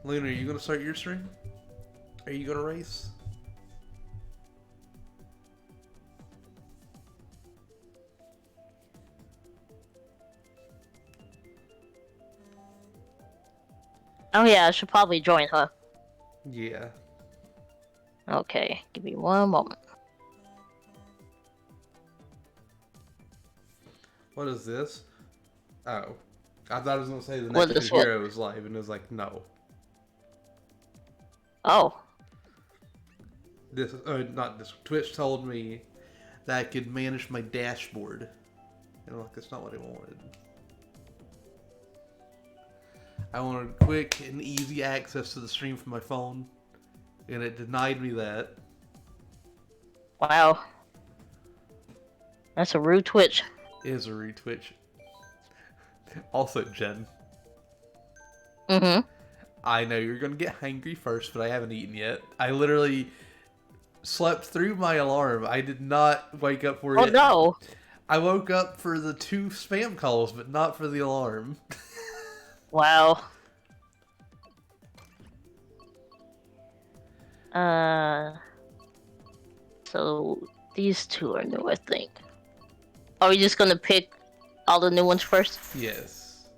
Luna, are you gonna start your stream? Are you gonna race? Oh yeah, I should probably join, huh? Yeah. Okay, give me one moment. What is this? Oh. I thought I was gonna say the What next is gen what? hero is live, and it was like, no. Oh. This, not this. Twitch told me that I could manage my dashboard. And I'm like, that's not what I wanted. I wanted quick and easy access to the stream from my phone, and it denied me that. Wow. That's a rude twitch. It is a retwitch. Also, Jen, Mm-hmm. I know you're gonna get hungry first, but I haven't eaten yet. I literally slept through my alarm. I did not wake up for Oh it. no. I woke up for the 2 spam calls, but not for the alarm. Wow. Uh, so these two are new, I think. Are we just gonna pick all the new ones first? Yes.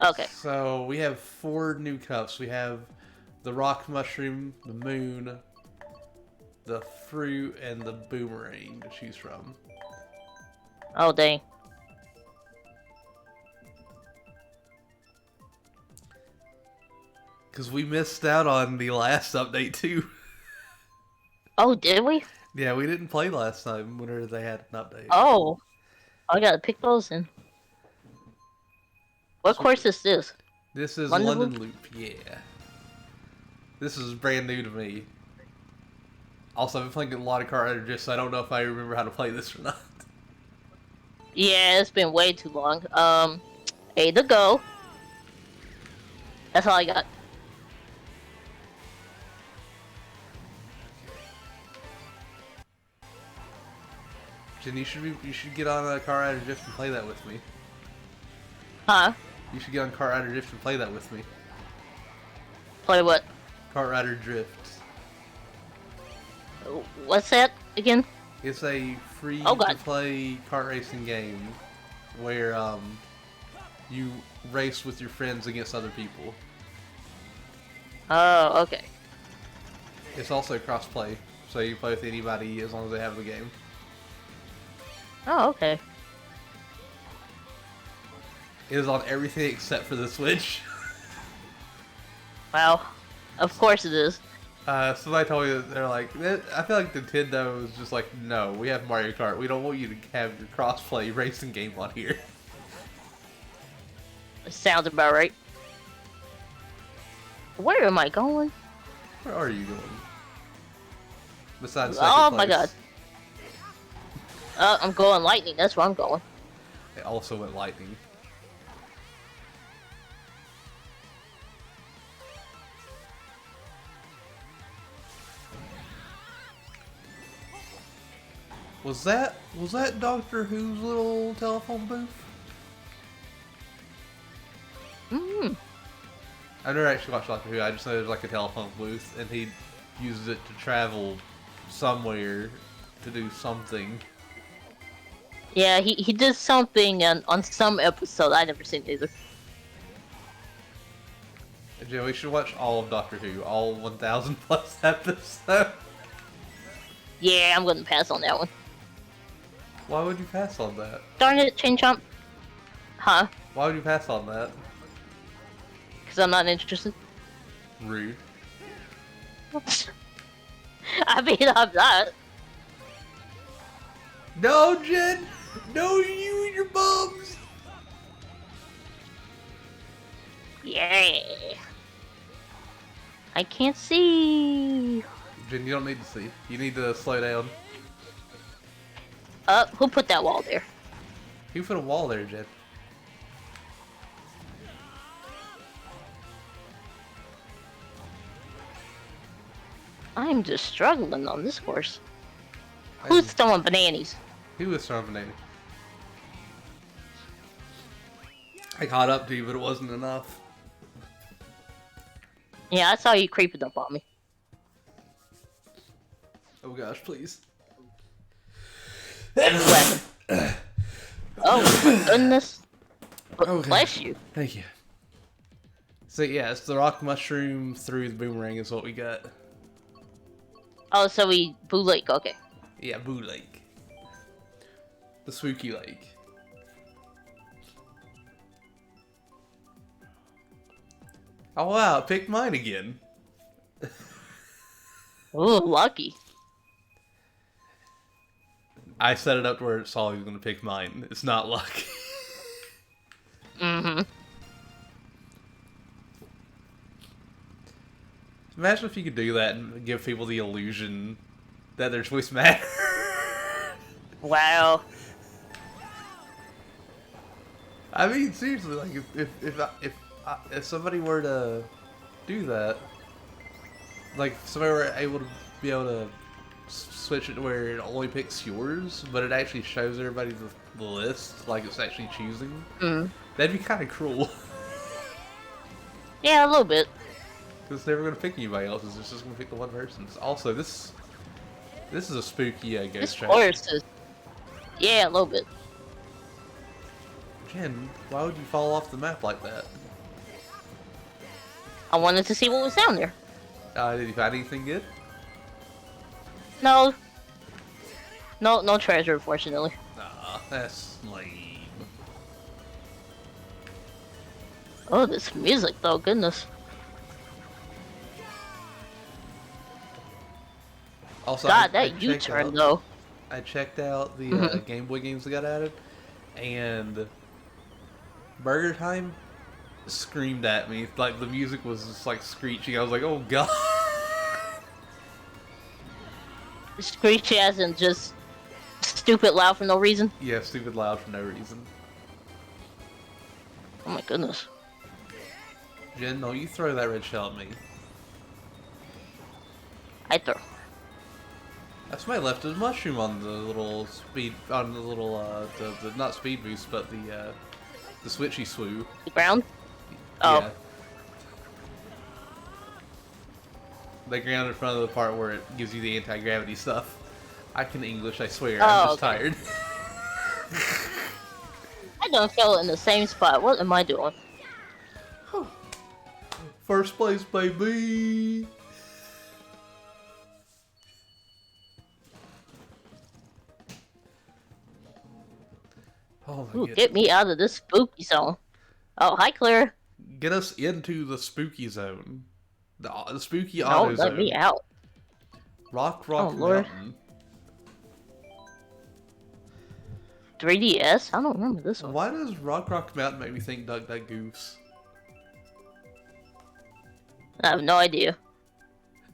Okay. So we have 4 new cups. We have the rock mushroom, the moon, the fruit, and the boomerang to choose from. Oh dang. Because we missed out on the last update too. Oh, did we? Yeah, we didn't play last time whenever they had an update. Oh, I gotta pick those in. What So, course is this? this is London London Loop, yeah. This is brand new to me. Also, I've been playing a lot of Kart Rider Drift, so I don't know if I remember how to play this or not. Yeah, it's been way too long. A to go. That's all I got. Jen, you should get on Kart Rider Drift and play that with me. Huh? You should get on Kart Rider Drift and play that with me. Play what? Kart Rider Drift. What's that again? It's a free Oh, to God. play kart racing game where you race with your friends against other people. Oh, okay. It's also cross-play, so you play with anybody as long as they have the game. Oh, okay. It is on everything except for the Switch. Wow. Of course it is. Somebody told me that they're like, I feel like Nintendo was just like, no, we have Mario Kart. We don't want you to have your cross-play racing game on here. Sounds about right. Where am I going? Where are you going? Besides second Oh place. my god. I'm going lightning. That's where I'm going. It also went lightning. Was that Doctor Who's little telephone booth? Hmm. I've never actually watched Doctor Who. I just know there's like a telephone booth, and he uses it to travel somewhere to do something. Yeah, he did something on some episode. I never seen it either. Yeah, we should watch all of Doctor Who, all 1,000 plus episodes. Yeah, I'm gonna pass on that one. Why would you pass on that? Darn it, Chain Chomp. Huh? Why would you pass on that? Because I'm not interested. Rude. I mean, I'm not. No, Jen! No, you and your bums! Yeah. I can't see. Jen, you don't need to see. You need to slow down. Who put that wall there? You put a wall there, Jen. I'm just struggling on this course. Who's throwing bananas? He was throwing banana. I caught up to you, but it wasn't enough. Yeah, I saw you creeping up on me. Oh gosh, please. Weapon. Oh my goodness. Okay. Bless you. Thank you. So yeah, it's the rock mushroom through the boomerang is what we got. Oh, so we Boo Lake. Okay. Yeah, Boo Lake. The spooky lake. Oh wow, it picked mine again. Ooh, lucky. I set it up to where it's always going to pick mine. It's not luck. Mm-hmm. Imagine if you could do that and give people the illusion that their choice matters. Wow. I mean, seriously, like if somebody were to do that, like if somebody were able to switch it to where it only picks yours, but it actually shows everybody the list, like it's actually choosing. That'd be kind of cruel. Yeah, a little bit. Because it's never going to pick anybody else. It's just going to pick the one person. Also, this is a spooky ghost This trap. forest is. Yeah, a little bit. Jen, why would you fall off the map like that? I wanted to see what was down there. Did you find anything good? No. No treasure, unfortunately. Nah, that's lame. Oh, this music, though, goodness. Also, God, I that checked U-turn, out- though. I checked out the Game Boy games that got added, and Burger Time screamed at me. Like, the music was just, like, screeching. I was like, oh, God. Screechy as in just stupid loud for no reason. Yeah, stupid loud for no reason. Oh my goodness. Jen, no, you throw that red shell at me. I throw. That's my left is mushroom on the little the not speed boost, but the switchy swoo. The ground? Oh. Yeah. The ground in front of the part where it gives you the anti-gravity stuff. I can English, I swear. I'm just tired. I don't feel in the same spot. What am I doing? First place, baby! Oh my Ooh, goodness. get me out of this spooky zone. Oh, hi, Claire. Get us into the spooky zone. The spooky No, auto let zone. me out. Rock Oh, Lord. Mountain. 3DS? I don't remember this one. Why does Rock Mountain make me think Duck Duck Goose? I have no idea.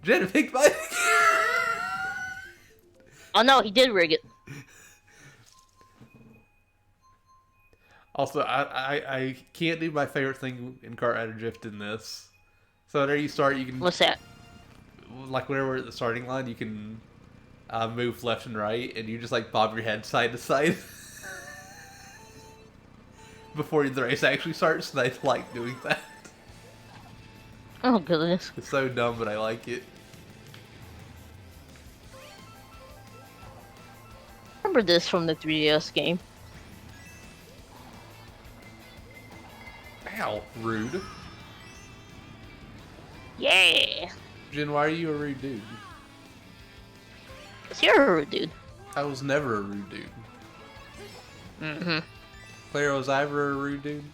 Jen, pick my... Oh no, he did rig it. Also, I can't do my favorite thing in Kart Rider Drift in this. So there you start, you can... What's that? Like, whenever we're at the starting line, you can move left and right, and you just, like, bob your head side to side. Before the race actually starts, and I like doing that. Oh goodness. It's so dumb, but I like it. Remember this from the 3DS game. Ow, rude. Yeah. Jen, why are you a rude dude? Cause you're a rude dude. I was never a rude dude. Mm-hmm. Claire, was I ever a rude dude?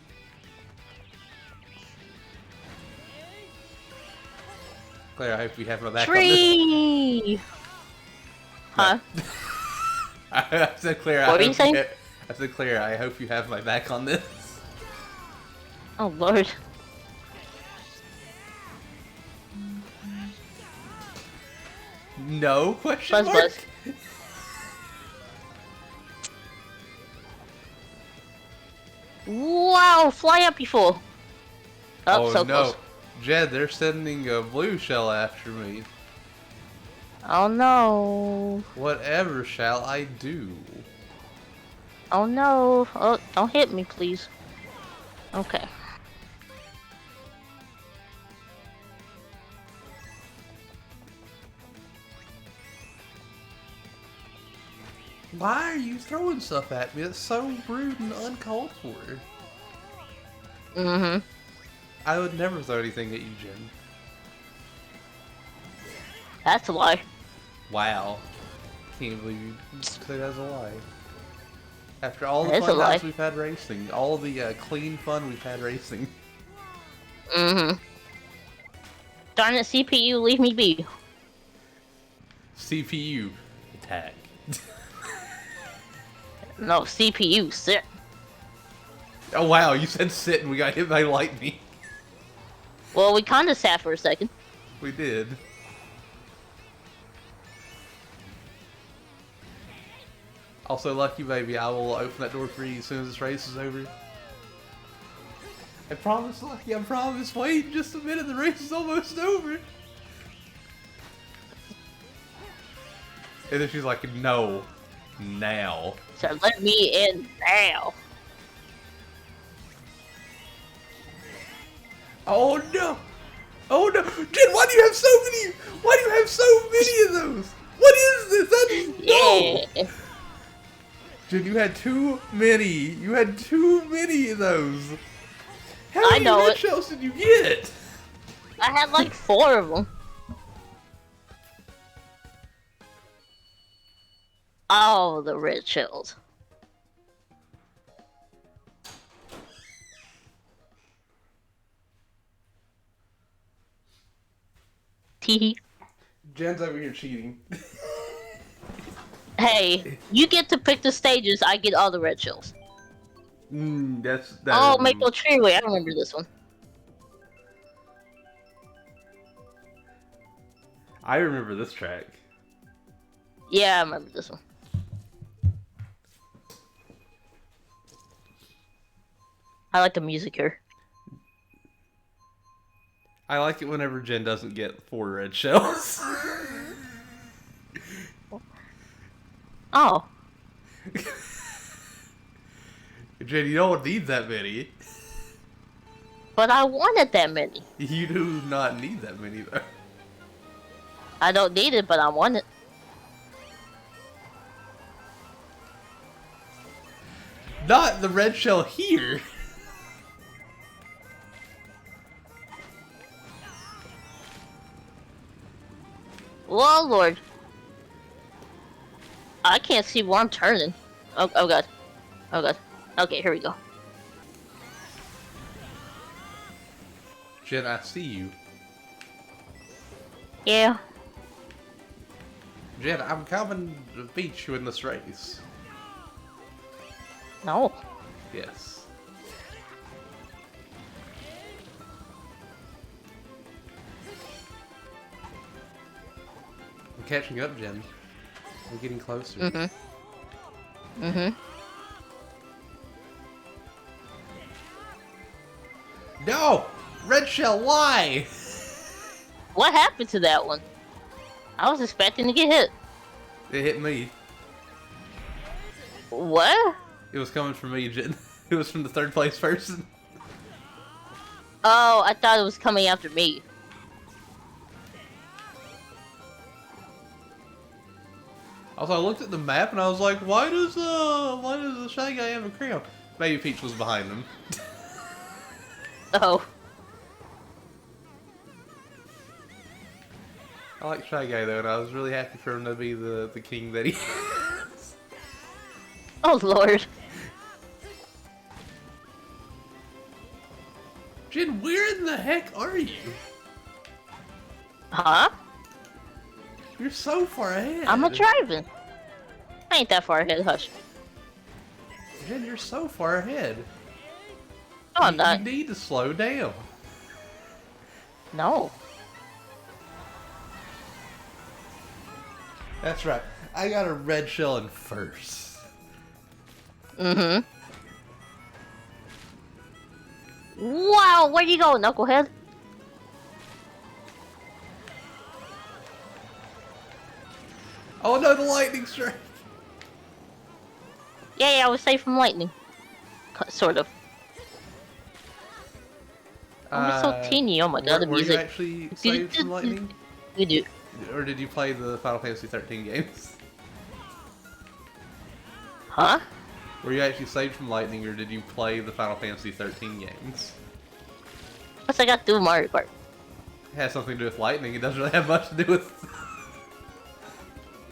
Claire, I hope you have my back Tree! on this. Huh? I said, Claire, What were you saying? I said, Claire, I hope you have my back on this. Oh lord. No question Buzz mark? buzz. Wow, fly up, you fool. Oh, so no. close. Jed, they're sending a blue shell after me. Oh no. Whatever shall I do? Oh no. Oh, don't hit me, please. Okay. Why are you throwing stuff at me? It's so rude and uncalled for. Mm-hmm. I would never throw anything at you, Jen. That's a lie. Wow. Can't believe you say that's a lie. After all the That is a fun lie. times we've had racing, all the clean fun we've had racing. Mm-hmm. Darn it, CPU, leave me be. CPU, attack. No, CPU, sit. Oh wow, you said sit and we got hit by lightning. Well, we kinda sat for a second. We did. Also, lucky baby, I will open that door for you as soon as this race is over. I promise, Lucky, I promise. Wait just a minute, the race is almost over. And then she's like, no, now. So let me in now. Oh no! Oh no! Jen, why do you have so many? Why do you have so many of those? What is this? That is no! Yeah. Jen, you had too many. You had too many of those. How I many know red it. shells did you get? I had like 4 of them. Oh, the red shells. Teehee. Jen's over here cheating. Hey, you get to pick the stages, I get all the red shells. That Oh, Maple Treeway, I remember this one. I remember this track. Yeah, I remember this one. I like the music here. I like it whenever Jen doesn't get 4 red shells. Oh. Jen, you don't need that many. But I wanted that many. You do not need that many, though. I don't need it, but I want it. Not the red shell here. Oh, Lord. I can't see where I'm turning. Oh, oh God. Oh, God. Okay, here we go. Jen, I see you. Yeah. Jen, I'm coming to beat you in this race. No. Yes. I'm catching up, Jen. We're getting closer. Mm-hmm. Mm-hmm. No! Red shell, why? What happened to that one? I was expecting to get hit. It hit me. What? It was coming from me, Jen. It was from the 3rd place person. Oh, I thought it was coming after me. Also, I looked at the map and I was like, why does the Shy Guy have a crown? Maybe Peach was behind him. Oh. I like Shy Guy though, and I was really happy for him to be the king that he is. Oh, Lord. Jen, where in the heck are you? Huh? You're so far ahead. I'm a driving. I ain't that far ahead, hush. Jen, you're so far ahead. No, I'm not. You need to slow down. No. That's right. I got a red shell in first. Mm-hmm. Wow, where you go, knucklehead? Oh no, the lightning strike. Yeah, I was safe from lightning. Sort of. I'm so teeny. Oh my God, the Were you music. actually saved from lightning? We do. Or did you play the Final Fantasy 13 games? Huh? Were you actually saved from lightning, or did you play the Final Fantasy 13 games? What's I got to do with Mario Kart? It has something to do with lightning. It doesn't really have much to do with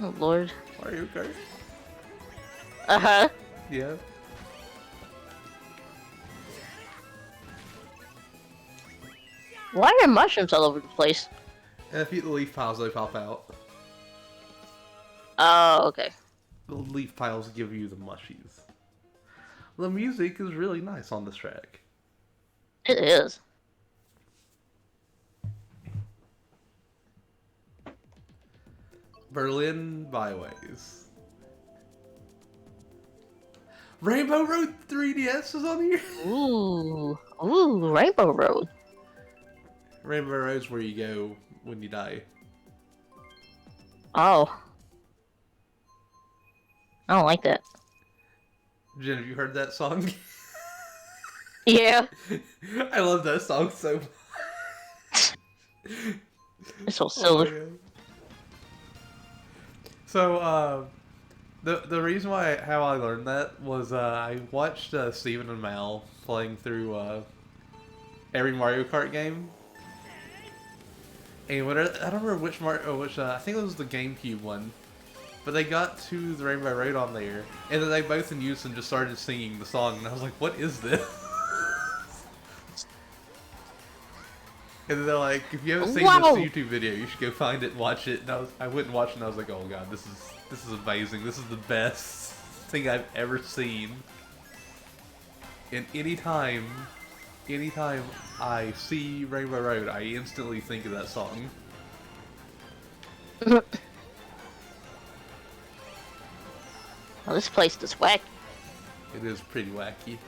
Oh lord. Mario Kart. Uh-huh. Yeah. Why are there mushrooms all over the place? And if you eat the leaf piles, they pop out. Oh, okay. The leaf piles give you the mushies. The music is really nice on this track. It is. Berlin Byways. Rainbow Road 3DS is on here. Ooh. Ooh, Rainbow Road. Rainbow Road's where you go when you die. Oh. I don't like that. Jen, have you heard that song? Yeah. I love that song so much. It's so silly. Oh, so, the reason why how I learned that was I watched Steven and Mal playing through every Mario Kart game. And I don't remember which I think it was the GameCube one. But they got to the Rainbow Road on there, and then they both in unison just started singing the song, and I was like, what is this? And then they're like, if you haven't seen this YouTube video, you should go find it and watch it. And I went and watched it, and I was like, oh god, this is amazing. This is the best thing I've ever seen. And anytime I see Rainbow Road, I instantly think of that song. Well, this place is wacky. It is pretty wacky.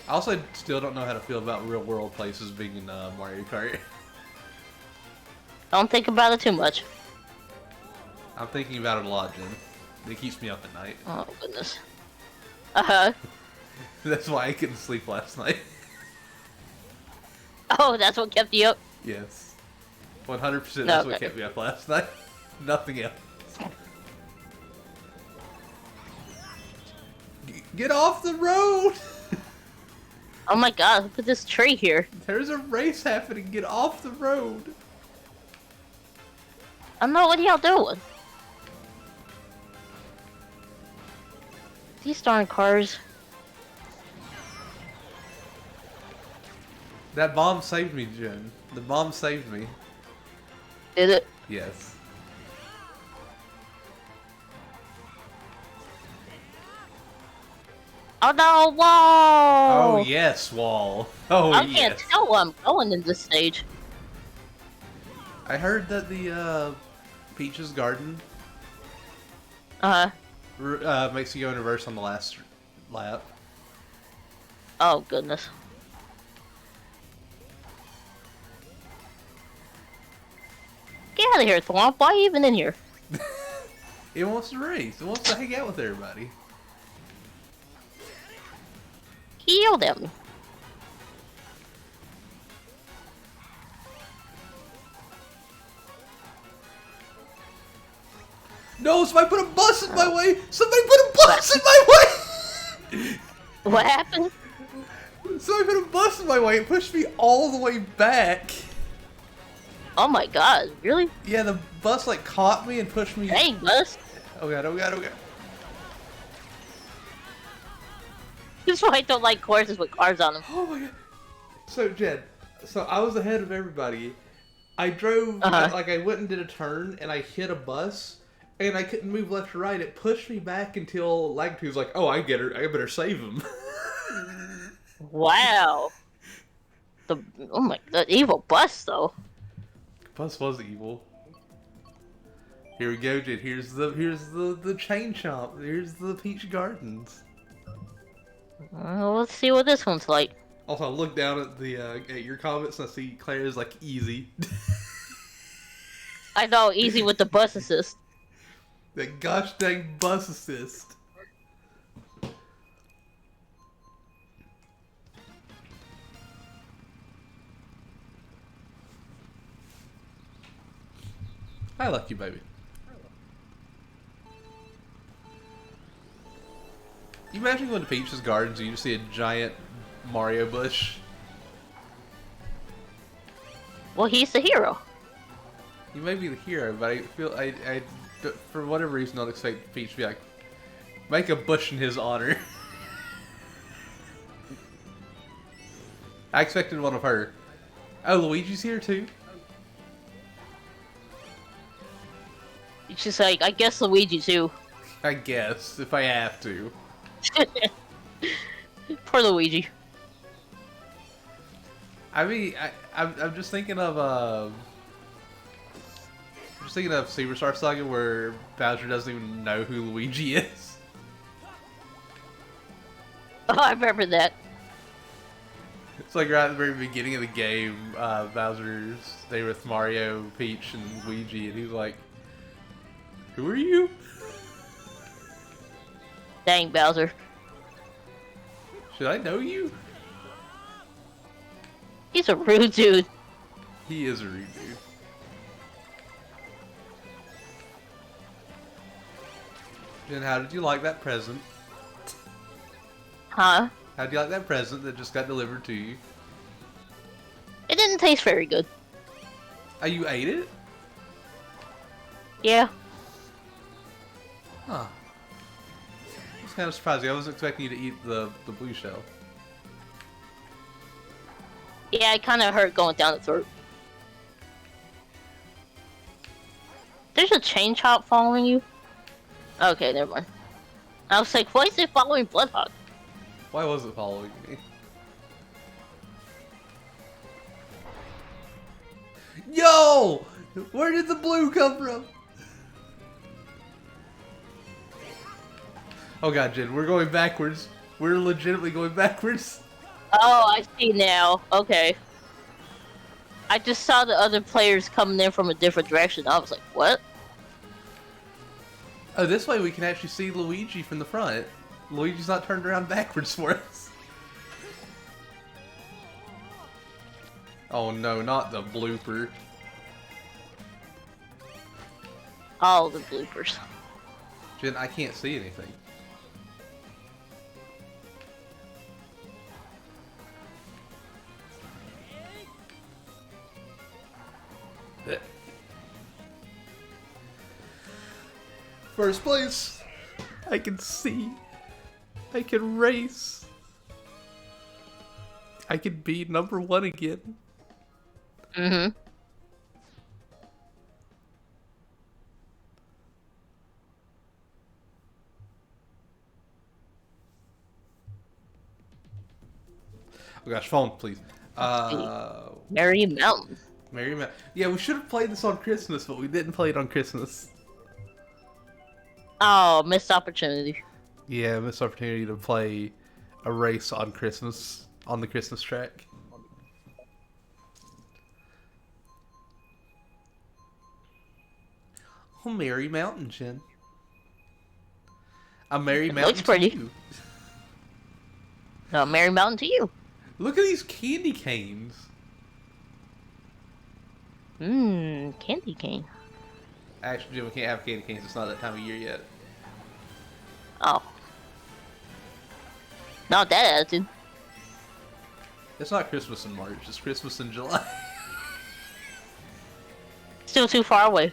I also still don't know how to feel about real world places being in Mario Kart. Don't think about it too much. I'm thinking about it a lot, Jen. It keeps me up at night. Oh, goodness. Uh-huh. That's why I couldn't sleep last night. Oh, that's what kept you up? Yes. 100% that's what Okay. kept me up last night. Nothing else. Get off the road! Oh my god, look at this tree here. There's a race happening. Get off the road. I don't know what y'all doing. These darn cars. That bomb saved me, Jen. The bomb saved me. Did it? Yes. Oh no, whoa! Oh yes, wall. Oh I yes. can't tell where I'm going in this stage. I heard that the Peach's Garden makes you go in reverse on the last lap. Oh goodness. Get out of here, Thwomp. Why are you even in here? It wants to race. It wants to hang out with everybody. He yelled at me. No, somebody put a bus in my way! Somebody put a bus in my way! What happened? Somebody put a bus in my way and pushed me all the way back. Oh my god, really? Yeah, the bus like caught me and pushed me. Dang, bus. Oh god, oh god, oh god. That's why I don't like courses with cars on them. Oh my god. So, Jed, I was ahead of everybody. I drove, like I went and did a turn and I hit a bus and I couldn't move left or right. It pushed me back until Lagtooth was like, oh, I better save him. Wow. The evil bus though. Bus was evil. Here we go, Jed. Here's the chain shop. Here's the Peach Gardens. Let's see what this one's like. Also, I look down at the at your comments and I see Claire's like easy. I know, easy with the bus assist. That gosh dang bus assist. I like you, baby. imagine going to Peach's Gardens and you just see a giant Mario bush? Well, he's the hero. You may be the hero, but I feel for whatever reason, I'd expect Peach to be like, make a bush in his honor. I expected one of her. Oh, Luigi's here too? It's just like, I guess Luigi too. I guess, if I have to. Poor Luigi. I mean, I'm just thinking of Superstar Saga where Bowser doesn't even know who Luigi is. Oh, I remember that. It's like right at the very beginning of the game, Bowser's there with Mario, Peach, and Luigi, and he's like, "Who are you?" Dang, Bowser. Should I know you? He's a rude dude. He is a rude dude. Jen, how did you like that present? Huh? How do you like that present that just got delivered to you? It didn't taste very good. Oh, you ate it? Yeah. Huh. It's kind of surprising. I wasn't expecting you to eat the blue shell. Yeah, it kind of hurt going down the throat. There's a chain chomp following you? Okay, never mind. I was like, why is it following Bloodhawk? Why was it following me? Yo! Where did the blue come from? Oh god, Jen, we're going backwards. We're legitimately going backwards. Oh, I see now. Okay. I just saw the other players coming in from a different direction. I was like, what? Oh, this way we can actually see Luigi from the front. Luigi's not turned around backwards for us. Oh no, not the blooper. All the bloopers. Jen, I can't see anything. First place. I can see. I can race. I can be number one again. Mm-hmm. Oh gosh, phone, please. Merry Mountain. Merry Mountain. Yeah, we should have played this on Christmas, but we didn't play it on Christmas. Oh, missed opportunity. Yeah, missed opportunity to play a race on Christmas, on the Christmas track. Oh, Merry Mountain, Jen. A Merry Mountain looks pretty. to you. Oh, Merry Mountain to you. Look at these candy canes. Mmm, candy cane. Actually, Jim, we can't have candy canes. It's not that time of year yet. Oh. Not that attitude. It's not Christmas in March. It's Christmas in July. Still too far away.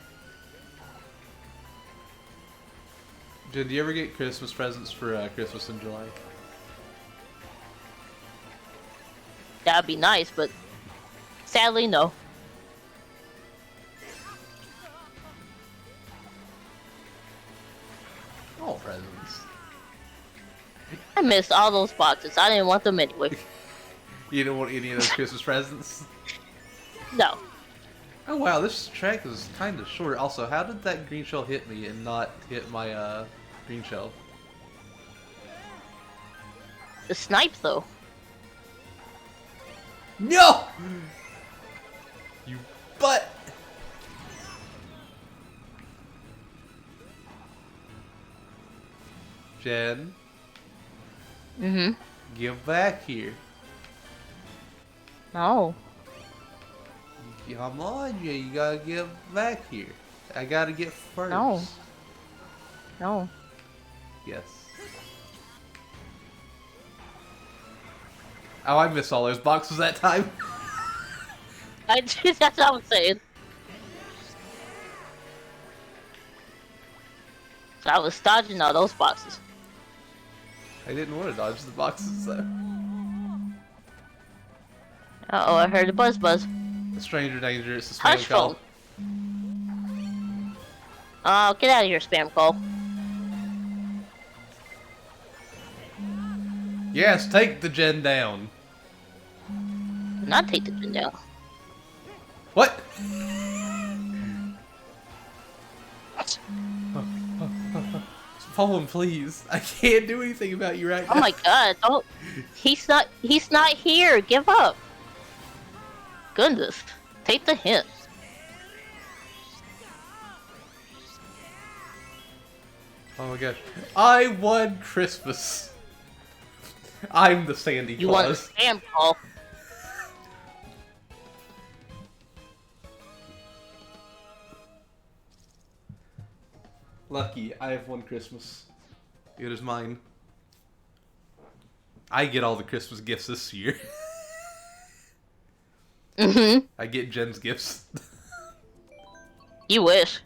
Jen, do you ever get Christmas presents for Christmas in July? That'd be nice, but sadly, no. All presents. I missed all those boxes. I didn't want them anyway. You don't want any of those Christmas presents? No. Oh wow, this track is kind of short. Also, how did that green shell hit me and not hit my green shell? The snipe, though. No! You butt! Jen, Mm-hmm. give back here. No. Come on, Jen, you gotta give back here. I gotta get first. No. No. Yes. Oh, I missed all those boxes that time. That's what I'm saying. So I was dodging all those boxes. I didn't want to dodge the boxes though. Uh-oh, I heard a buzz. Stranger danger, it's a spam Hush call. phone. Oh, get out of here, spam call. Yes, take the gen down. Not take the pin down. What? Phone, please. I can't do anything about you right now. Oh my god, don't. He's not here. Give up. Goodness. Take the hint. Oh my gosh. I won Christmas. I'm the Sandy You want a Claus. spam call. Lucky, I have won Christmas. It is mine. I get all the Christmas gifts this year. Mm-hmm. I get Jen's gifts. You wish.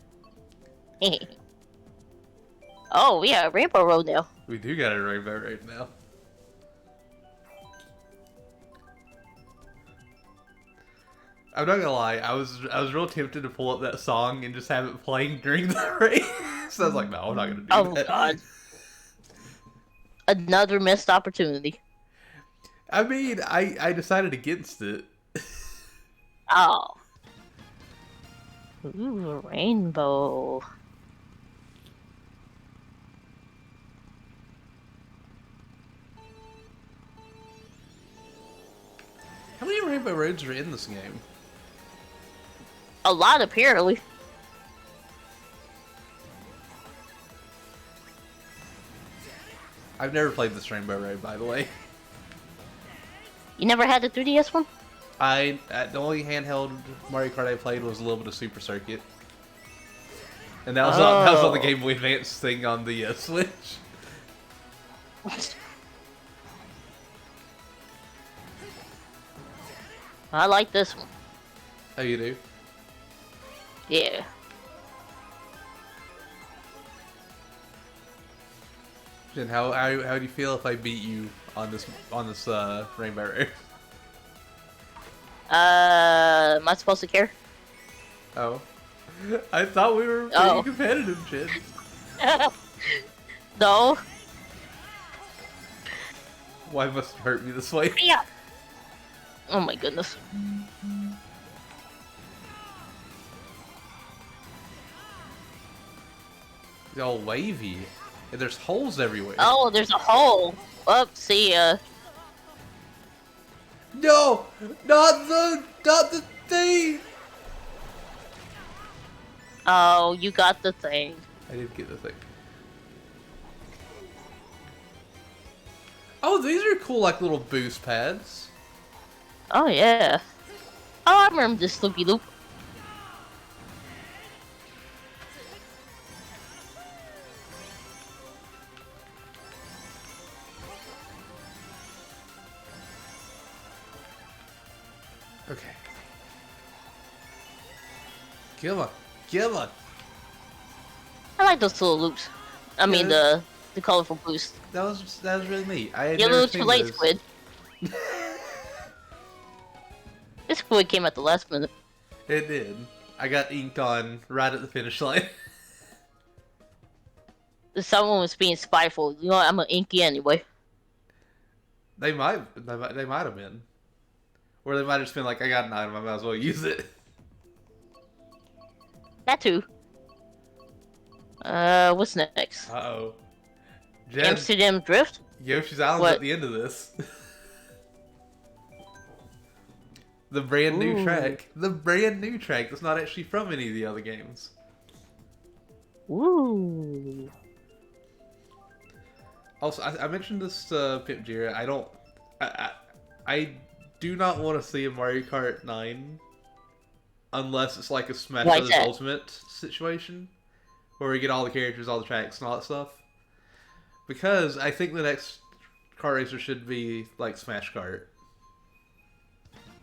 Oh, yeah, Rainbow Road now. We do got a rainbow right now. I'm not gonna lie, I was real tempted to pull up that song and just have it playing during the race. So I was like, no, I'm not gonna do Oh that. god. Another missed opportunity. I mean, I decided against it. Oh. Ooh, rainbow. How many rainbow roads are in this game? A lot, apparently. I've never played this rainbow road, by the way. You never had the 3DS one? The only handheld Mario Kart I played was a little bit of Super Circuit, and that was on the Game Boy Advance thing on the Switch. I like this one. How you do? Yeah. Jen, how do you feel if I beat you on this rainbow road? Am I supposed to care? Oh, I thought we were pretty competitive, Jen. No. Why must it hurt me this way? Yeah. Oh my goodness. It's all wavy, and there's holes everywhere. Oh, there's a hole. Up, see ya. No, not the thing. Oh, you got the thing. I did get the thing. Oh, these are cool, like little boost pads. Oh yeah. Oh, I remember this loopy loop. Okay. Come on, come on. I like those little loops. I mean the colorful boost. That was really neat. I had You're a never little seen too late, those. Squid. This Squid came at the last minute. It did. I got inked on right at the finish line. Someone was being spiteful. You know what? I'm gonna ink you anyway. They might have been, or they might have just been like, I got an item, I might as well use it. That too. What's next? Uh-oh. Amsterdam Drift? Yoshi's Island's What? at the end of this. The brand new Ooh. track. The brand new track that's not actually from any of the other games. Ooh. Also, I mentioned this to Pip Jira. I do not want to see a Mario Kart 9 unless it's like a Smash Why Bros. is that? Ultimate situation, where we get all the characters, all the tracks, and all that stuff. Because I think the next Kart Racer should be like Smash Kart.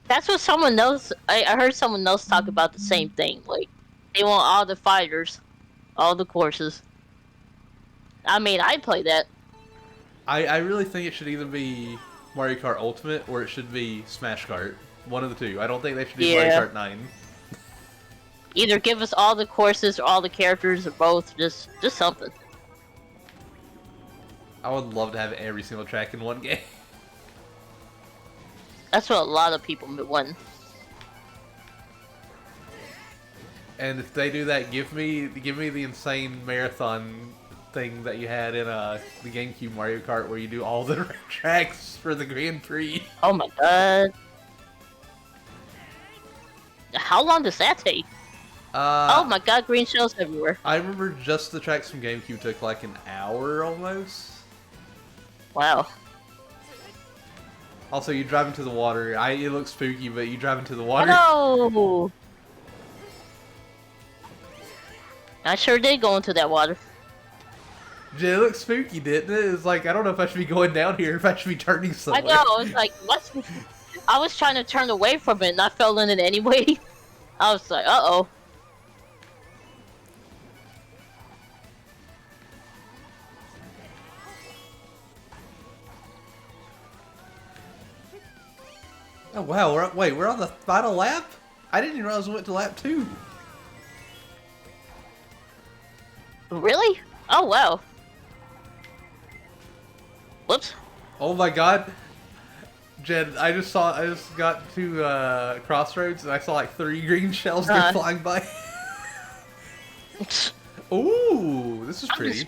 That's what someone else. I heard someone else talk about the same thing. Like, they want all the fighters, all the courses. I mean, I'd play that. I really think it should either be Mario Kart Ultimate or it should be Smash Kart. One of the two. I don't think they should do Mario Yeah. Kart 9. Either give us all the courses or all the characters or both. Just something. I would love to have every single track in one game. That's what a lot of people want. And if they do that, give me the insane marathon thing that you had in the GameCube Mario Kart, where you do all the tracks for the Grand Prix. Oh my god. How long does that take? Oh my god, green shells everywhere. I remember just the tracks from GameCube took like an hour almost. Wow. Also, you drive into the water. It looks spooky, but you drive into the water. Oh no! I sure did go into that water. It looked spooky, didn't it? It was like, I don't know if I should be going down here, if I should be turning somewhere. I know, it's like, what? I was trying to turn away from it and I fell in it anyway. I was like, uh-oh. Oh wow, we're on the final lap? I didn't even realize we went to lap 2. Really? Oh, wow. Whoops. Oh my god. Jen, I just got to Crossroads and I saw like 3 green shells go flying by. Ooh, this is pretty.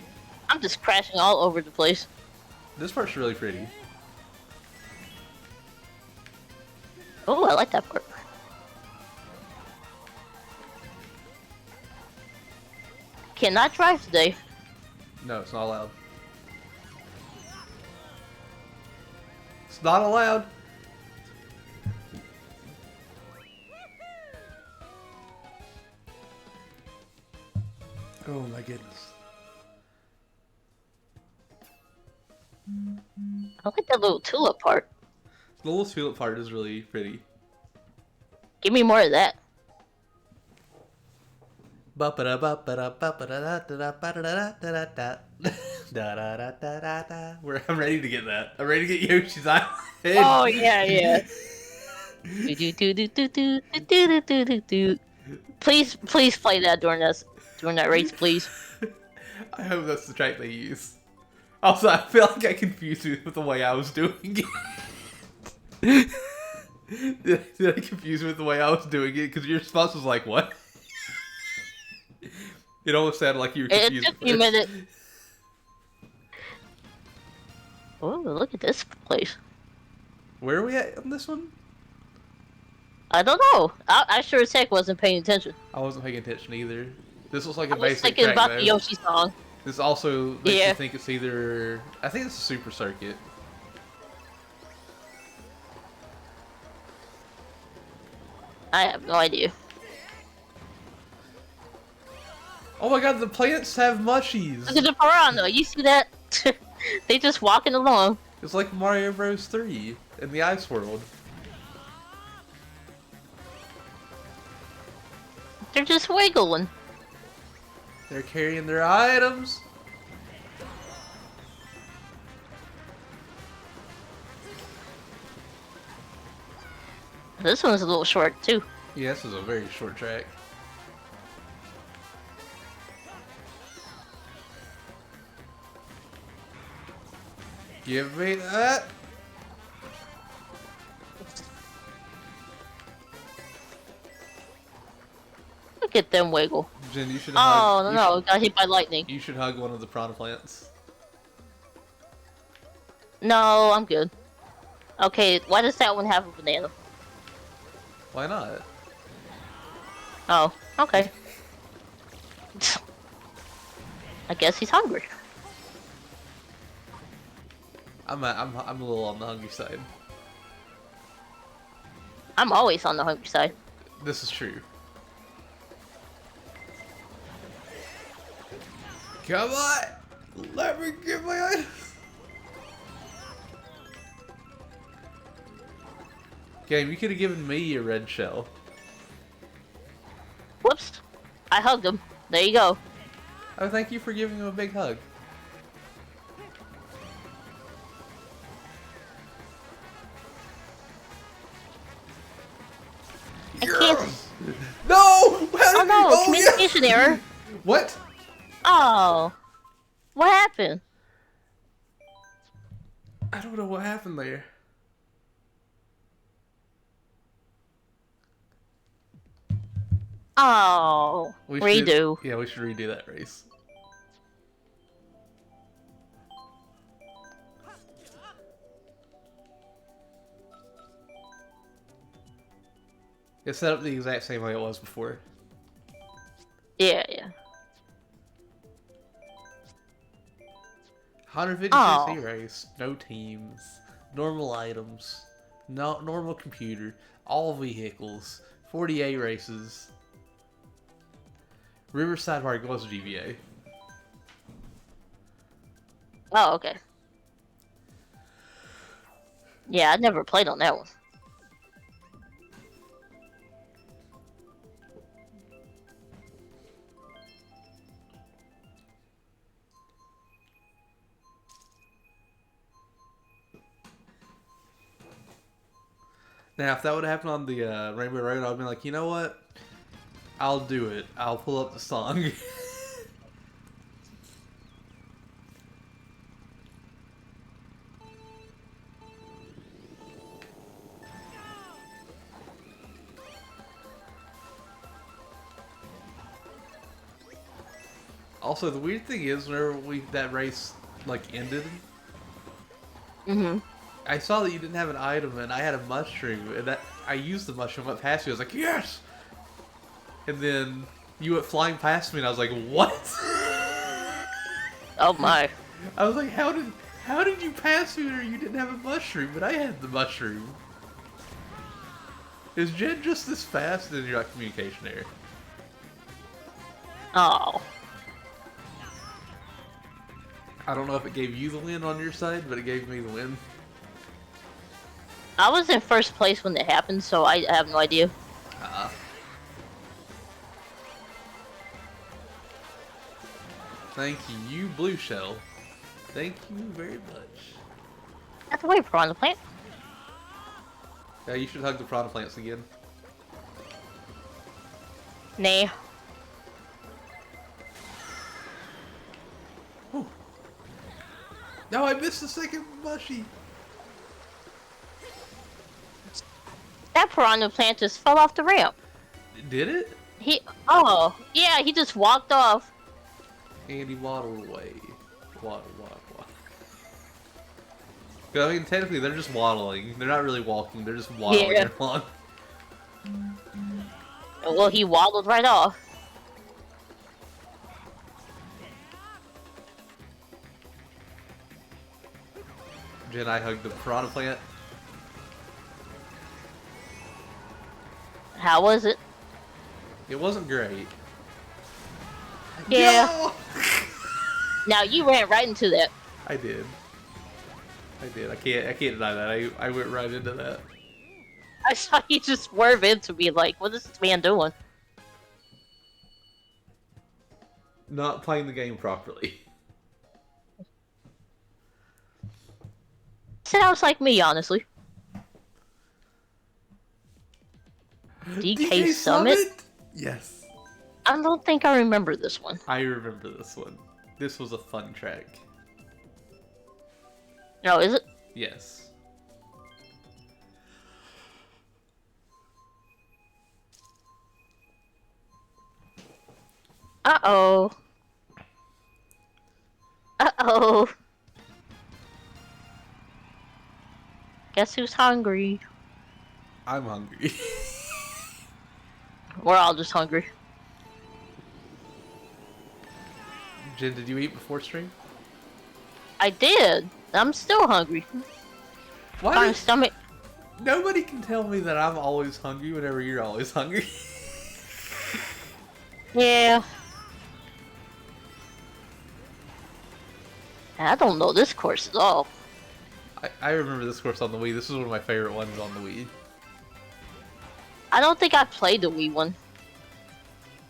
I'm just crashing all over the place. This part's really pretty. Oh, I like that part. Cannot drive today. No, it's not allowed. It's not allowed. Oh my goodness. I like that little tulip part. The little tulip part is really pretty. Give me more of that. I'm ready to get that. I'm ready to get Yoshi's Island. Oh yeah. Please play that during that race, please. I hope that's the track they use. Also, I feel like I confused you with the way I was doing it. Did I confuse you with the way I was doing it? Because your response was like, what? It almost sounded like you were confused. It took me a minute. Oh, look at this place. Where are we at on this one? I don't know. I sure as heck wasn't paying attention. I wasn't paying attention either. This looks like a I was basic thinking track, about though. the Yoshi song. This also makes Yeah. you think it's either... I think it's a super circuit. I have no idea. Oh my god, the planets have mushies! Look at the piranha. You see that? They just walking along. It's like Mario Bros. 3 in the Ice World. They're just wiggling. They're carrying their items. This one's a little short too. Yeah, this is a very short track. Give me that! Look at them wiggle. Jen, you should Oh hug. no, got hit by lightning. You should hug one of the piranha plants. No, I'm good. Okay, why does that one have a banana? Why not? Oh, okay. I guess he's hungry. I'm a little on the hungry side. I'm always on the hungry side. This is true. Come on! Let me get my items! Game, you could have given me a red shell. Whoops. I hugged him. There you go. Oh, thank you for giving him a big hug. I can't. No! Oh no, communication error. What? Oh. What happened? I don't know what happened there. Oh. Redo. Yeah, we should redo that race. It's set up the exact same way it was before. Yeah, yeah. 152C race, no teams, normal items, no normal computer, all vehicles, 48 races. Riverside Park was GBA. Oh, okay. Yeah, I never played on that one. Now, if that would have happened on the Rainbow Road, I would be like, you know what? I'll do it. I'll pull up the song. Also, the weird thing is, whenever that race like ended, I saw that you didn't have an item, and I had a mushroom, and that I used the mushroom, went past you. I was like, yes. And then you went flying past me, and I was like, what? Oh my! I was like, how did you pass me, or you didn't have a mushroom, but I had the mushroom? Is Jen just this fast? And you're like communication error. Oh. I don't know if it gave you the win on your side, but it gave me the win. I was in first place when it happened, so I have no idea. Thank you, Blue Shell. Thank you very much. That's the way for on the plant. Yeah, you should hug the piranha plants again. Nah. Whew. No, I missed the second mushy. That piranha plant just fell off the ramp. Did it? Oh, yeah, he just walked off. And he waddled away. Waddle. I mean, technically, they're just waddling. They're not really walking. They're just waddling along. Well, he waddled right off. Jen, I hugged the piranha plant. How was it? It wasn't great. Yeah. No! Now you ran right into that. I did. I can't deny that. I went right into that. I saw you just swerve into me like, what is this man doing? Not playing the game properly. Sounds like me, honestly. DK Summit? Yes. I don't think I remember this one. I remember this one. This was a fun track. No, is it? Yes. Uh-oh. Uh-oh. Guess who's hungry? I'm hungry. We're all just hungry. Jen, did you eat before stream? I did. I'm still hungry. Why? My stomach. Nobody can tell me that I'm always hungry whenever you're always hungry. Yeah. I don't know this course at all. I remember this course on the Wii. This was one of my favorite ones on the Wii. I don't think I played the Wii one.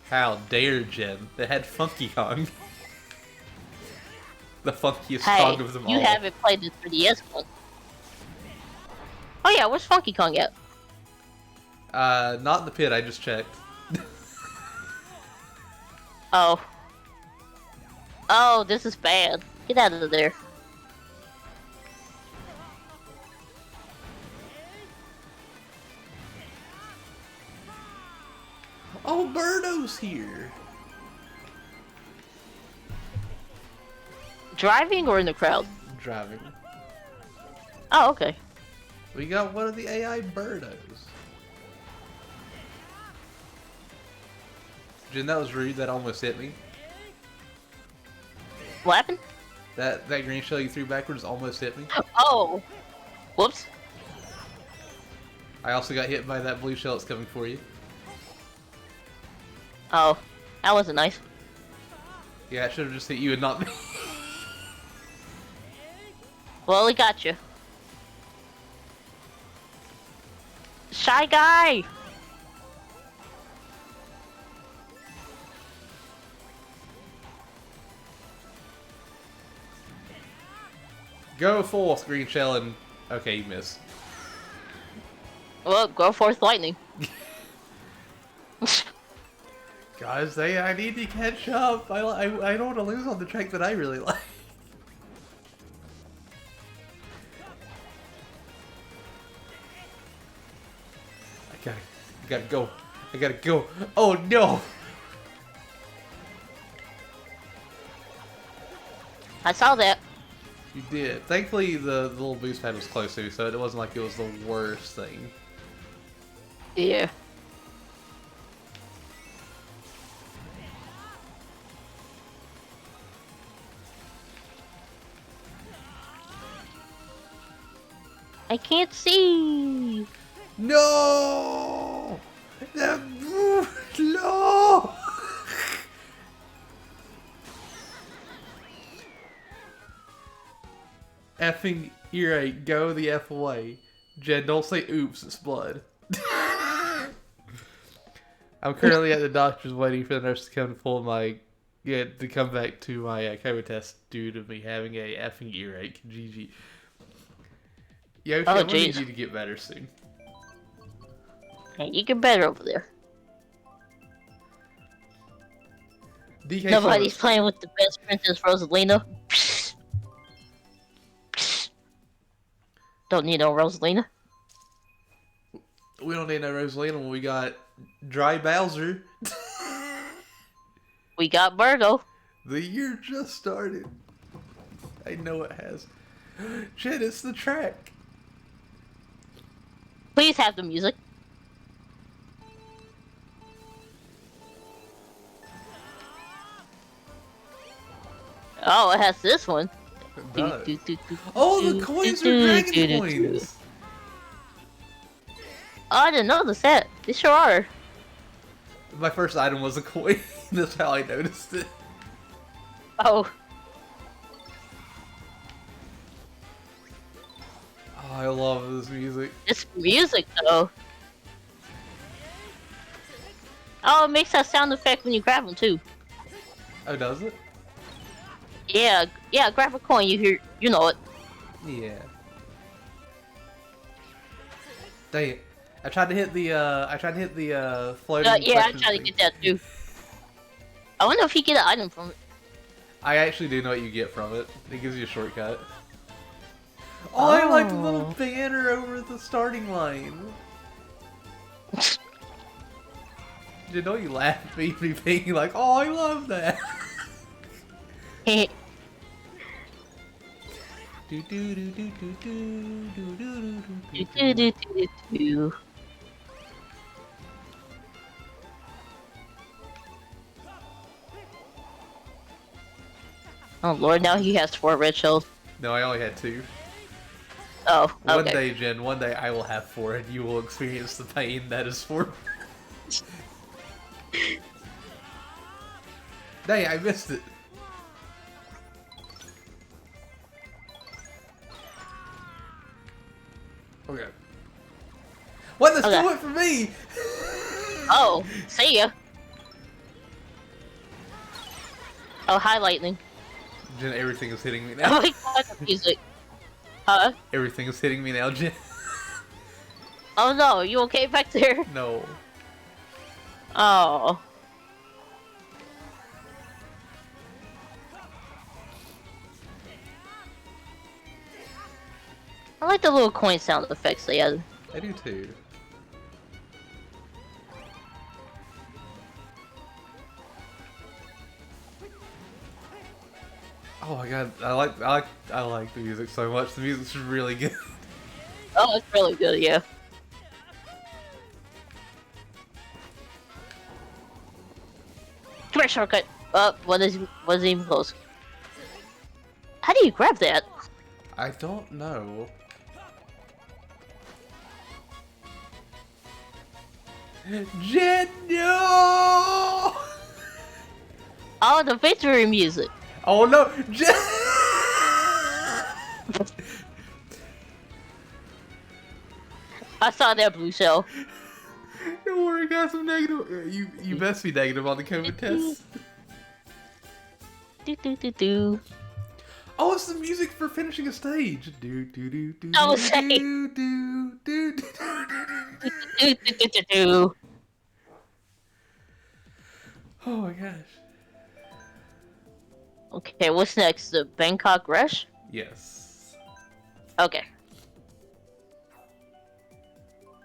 How dare Jen? They had Funky Kong. The funkiest Hey, Kong of them all. you haven't played the 3DS one. Oh yeah, where's Funky Kong at? Not in the pit, I just checked. Oh. Oh, this is bad. Get out of there. Oh, Birdo's here. Driving or in the crowd? Driving. Oh, okay. We got one of the AI Birdos. Jen, that was rude. That almost hit me. What happened? That green shell you threw backwards almost hit me. Oh. Whoops. I also got hit by that blue shell that's coming for you. Oh. That wasn't nice. Yeah, I should have just hit you and not me. Well, he got you. Shy guy! Go forth, green shell, and... Okay, you missed. Well, go forth lightning. Guys, I need to catch up. I don't want to lose on the track that I really like. I gotta go. I gotta go. Oh no! I saw that. You did. Thankfully, the little boost pad was close to me, so it wasn't like it was the worst thing. Yeah. I can't see. No! No! Effing earache, go the F away. Jen, don't say oops, it's blood. I'm currently at the doctor's waiting for the nurse to come to pull my... Yeah, to come back to my COVID test due to me having a effing earache. GG. Yoshi, Oh, I'm gonna need jeez. you to get better soon. Hey, you get better over there. DK Nobody's Summers. playing with the best Princess Rosalina. Don't need no Rosalina. We don't need no Rosalina when we got Dry Bowser. We got Virgo. The year just started. I know it has. Shit, it's the track. Please have the music. Oh, it has this one. It does. Oh, the coins are dragon coins. Oh, I didn't notice that. They sure are. My first item was a coin. That's how I noticed it. Oh. Oh, I love this music. It's music, though. Oh, it makes that sound effect when you grab them, too. Oh, does it? Yeah, grab a coin, you hear, you know it. Yeah. Dang it. I tried to hit the, floating Yeah, I section tried to thing. get that, too. I wonder if you get an item from it. I actually do know what you get from it. It gives you a shortcut. Oh, I like the little banner over the starting line. You know you laugh at me being like, oh, I love that. Do do do do do do do do do do. Oh lord, now he has 4 red shells. No, I only had 2. Oh, okay. One day, Jen, one day I will have 4 and you will experience the pain that is 4. Dang, I missed it. Okay. What? Let's do it for me! Oh, see ya. Oh, hi, lightning. Jen, everything is hitting me Oh now. my god, the music. Huh? Everything is hitting me now, Jen. Oh no, you okay back there? No. Oh. I like the little coin sound effects they added. I do too. Oh my god, I like the music so much. The music's really good. Oh, it's really good, yeah. Come here, shortcut. Wasn't even close. How do you grab that? I don't know. Jen, no! Oh, the victory music. Oh no, Jen! I saw that blue shell. Don't worry, guys. I'm negative. You best be negative on the COVID test. Do do do do. Oh, it's the music for finishing a stage. Do do do do Oh, do say. do do do do. Do do do do do. Oh my gosh. Okay, what's next? The Bangkok Rush? Yes. Okay.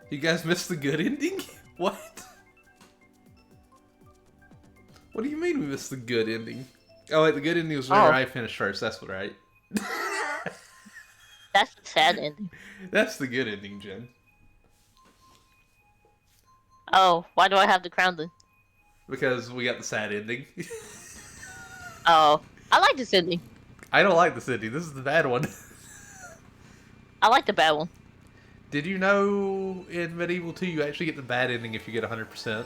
You guys missed the good ending? What? What do you mean we missed the good ending? Oh wait, the good ending was where I finished first. That's what, right? That's the sad ending. That's the good ending, Jen. Oh, why do I have the crown then? Because we got the sad ending. Oh, I like this ending. I don't like this ending. This is the bad one. I like the bad one. Did you know in Medieval 2 you actually get the bad ending if you get 100%?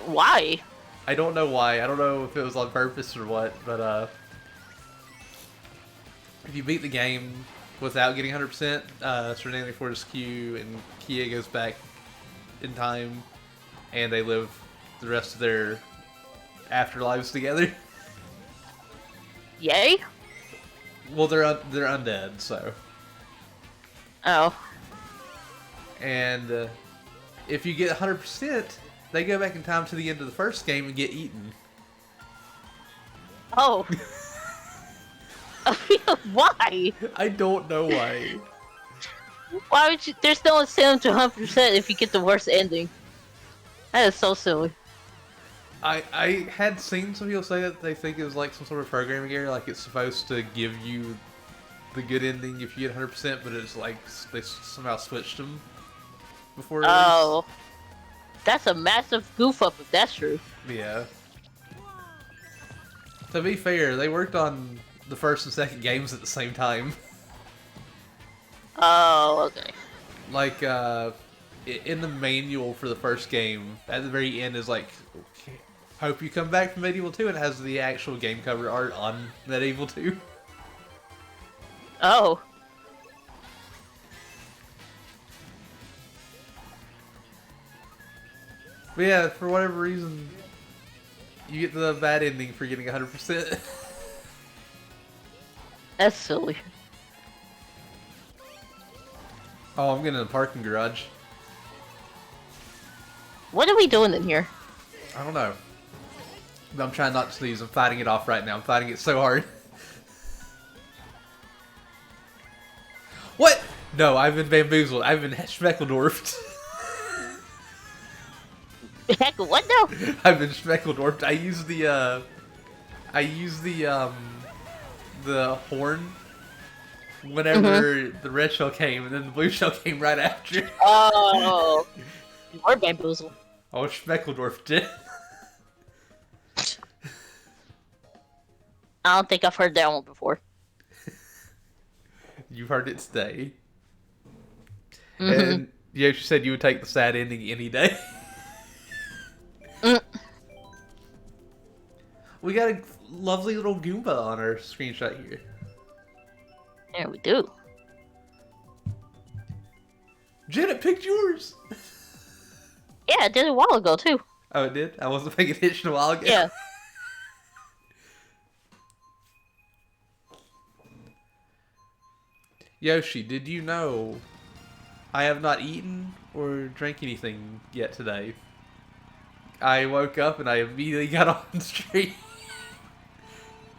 Why? I don't know why. I don't know if it was on purpose or what, but if you beat the game without getting 100%, Serenity Fortescue and Kia goes back in time, and they live the rest of their afterlives together. Yay? Well, they're undead, so. Oh. And if you get 100%, they go back in time to the end of the first game and get eaten. Oh. Why? I don't know why. Why would you? There's no incentive to 100% if you get the worst ending. That is so silly. I had seen some people say that they think it was like some sort of programming error, like it's supposed to give you the good ending if you get 100%, but it's like they somehow switched them before release. Oh. That's a massive goof up if that's true. Yeah. To be fair, they worked on the first and second games at the same time. Oh, okay. Like, in the manual for the first game, at the very end is like, okay, hope you come back from Medieval 2, and it has the actual game cover art on Medieval 2. Oh. But yeah, for whatever reason, you get the bad ending for getting 100%. That's silly. Oh, I'm getting a parking garage. What are we doing in here? I don't know. But I'm trying not to sneeze. I'm fighting it off right now. I'm fighting it so hard. What? No, I've been bamboozled. I've been schmeckledorfed. Heck, what now? I've been schmeckledorfed. I use the horn whenever the red shell came, and then the blue shell came right after. Oh. Or bamboozle. Oh, schmeckledorfed it. I don't think I've heard that one before. You've heard it today. Mm-hmm. And you actually said you would take the sad ending any day. We got a lovely little Goomba on our screenshot here. Yeah, we do. Jen, it picked yours! Yeah, it did a while ago, too. Oh, it did? I wasn't paying attention a while ago. Yeah. Yoshi, did you know I have not eaten or drank anything yet today? I woke up and I immediately got on stream.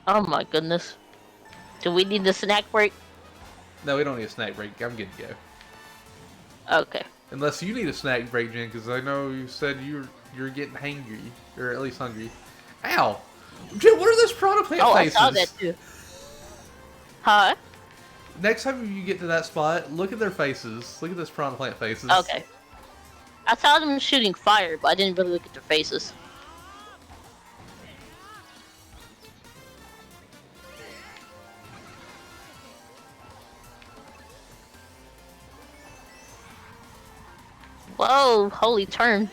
Oh my goodness. Do we need the snack break? No, we don't need a snack break. I'm good to go. Okay. Unless you need a snack break, Jen, because I know you said you're getting hangry, or at least hungry. Ow! Jen, what are those piranha plant faces? I saw that too. Huh? Next time you get to that spot, look at their faces. Look at those piranha plant faces. Okay. I saw them shooting fire, but I didn't really look at their faces. Whoa, holy turn.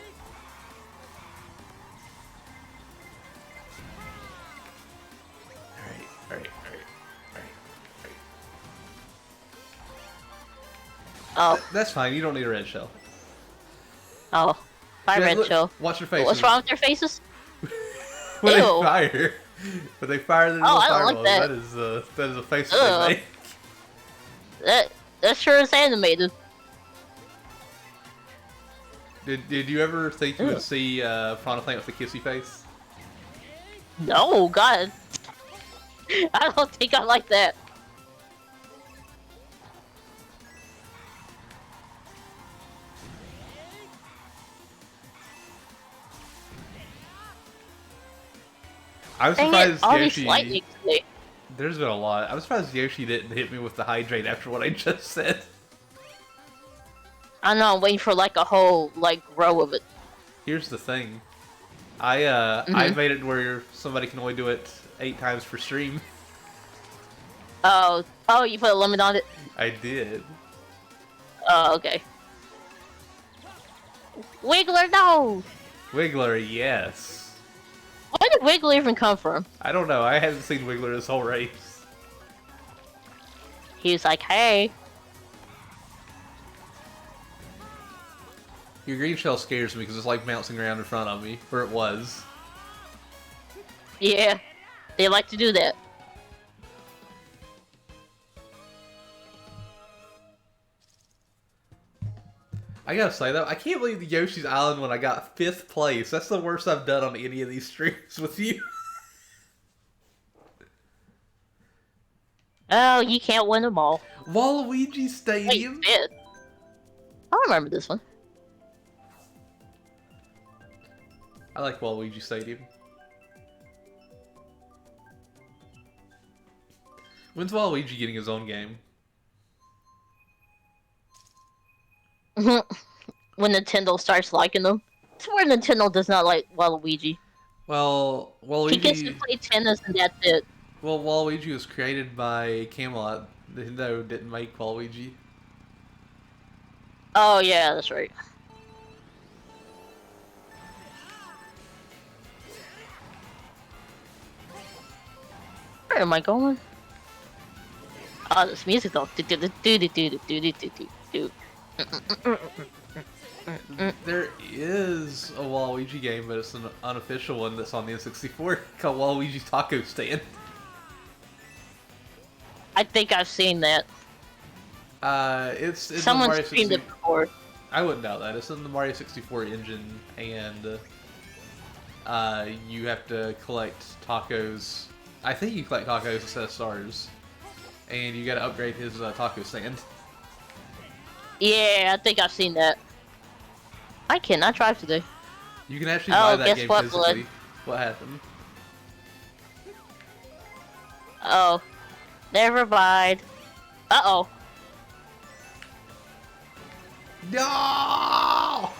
Alright. Oh. That's fine, you don't need a red shell. Oh. Fire red shell. Watch your faces. What's wrong with their faces? When they Ew. fire. When they fire their Oh, little I don't fireballs, like that is a face that they make. That sure is animated. Did you ever think you would see Piranha Plant with a kissy face? No, God. I don't think I like that. I'm Dang surprised it, all these Yoshi. lightning today. There's been a lot. I'm surprised Yoshi didn't hit me with the hydrate after what I just said. I know, I'm waiting for like a whole like row of it. Here's the thing. I made it where somebody can only do it 8 times per stream. Oh, you put a limit on it? I did. Oh, okay. Wiggler, no! Wiggler, yes. Where did Wiggler even come from? I don't know. I haven't seen Wiggler this whole race. He was like, hey. Your green shell scares me because it's like bouncing around in front of me, or it was. Yeah, they like to do that. I gotta say though, I can't believe the Yoshi's Island when I got 5th place. That's the worst I've done on any of these streams with you. Oh, you can't win them all. Waluigi Wait, Stadium? 5th? I remember this one. I like Waluigi Stadium. When's Waluigi getting his own game? When Nintendo starts liking them. It's where Nintendo does not like Waluigi. Well, Waluigi... He gets to play tennis and that's it. Well, Waluigi was created by Camelot. Nintendo didn't make Waluigi. Oh yeah, that's right. Where am I going? Oh, this music though. There is a Waluigi game, but it's an unofficial one that's on the N64 called Waluigi's Taco Stand. I think I've seen that. It's Someone the Mario streamed 64. it before. I wouldn't doubt that. It's in the Mario 64 engine, and you have to collect tacos. I think you collect tacos instead of stars, and you got to upgrade his taco stand. Yeah, I think I've seen that. I cannot drive today. You can actually buy that guess game what, physically. What happened? Oh, never mind. Uh-oh. No!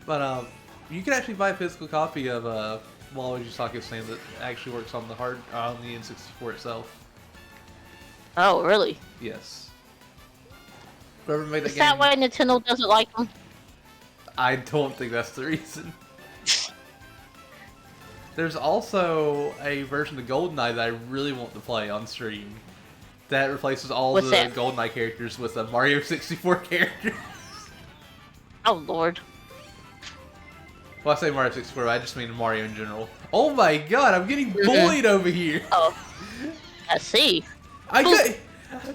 But you can actually buy a physical copy of Waluigi's Taco Stand that actually works on the N64 itself. Oh, really? Yes. Whoever made that Is game. that why Nintendo doesn't like them? I don't think that's the reason. There's also a version of GoldenEye that I really want to play on stream that replaces all What's the that? GoldenEye characters with a Mario 64 character. Oh Lord. Well, I say Mario 64, but I just mean Mario in general. Oh my god, I'm getting bullied over here. Oh, I see. I got...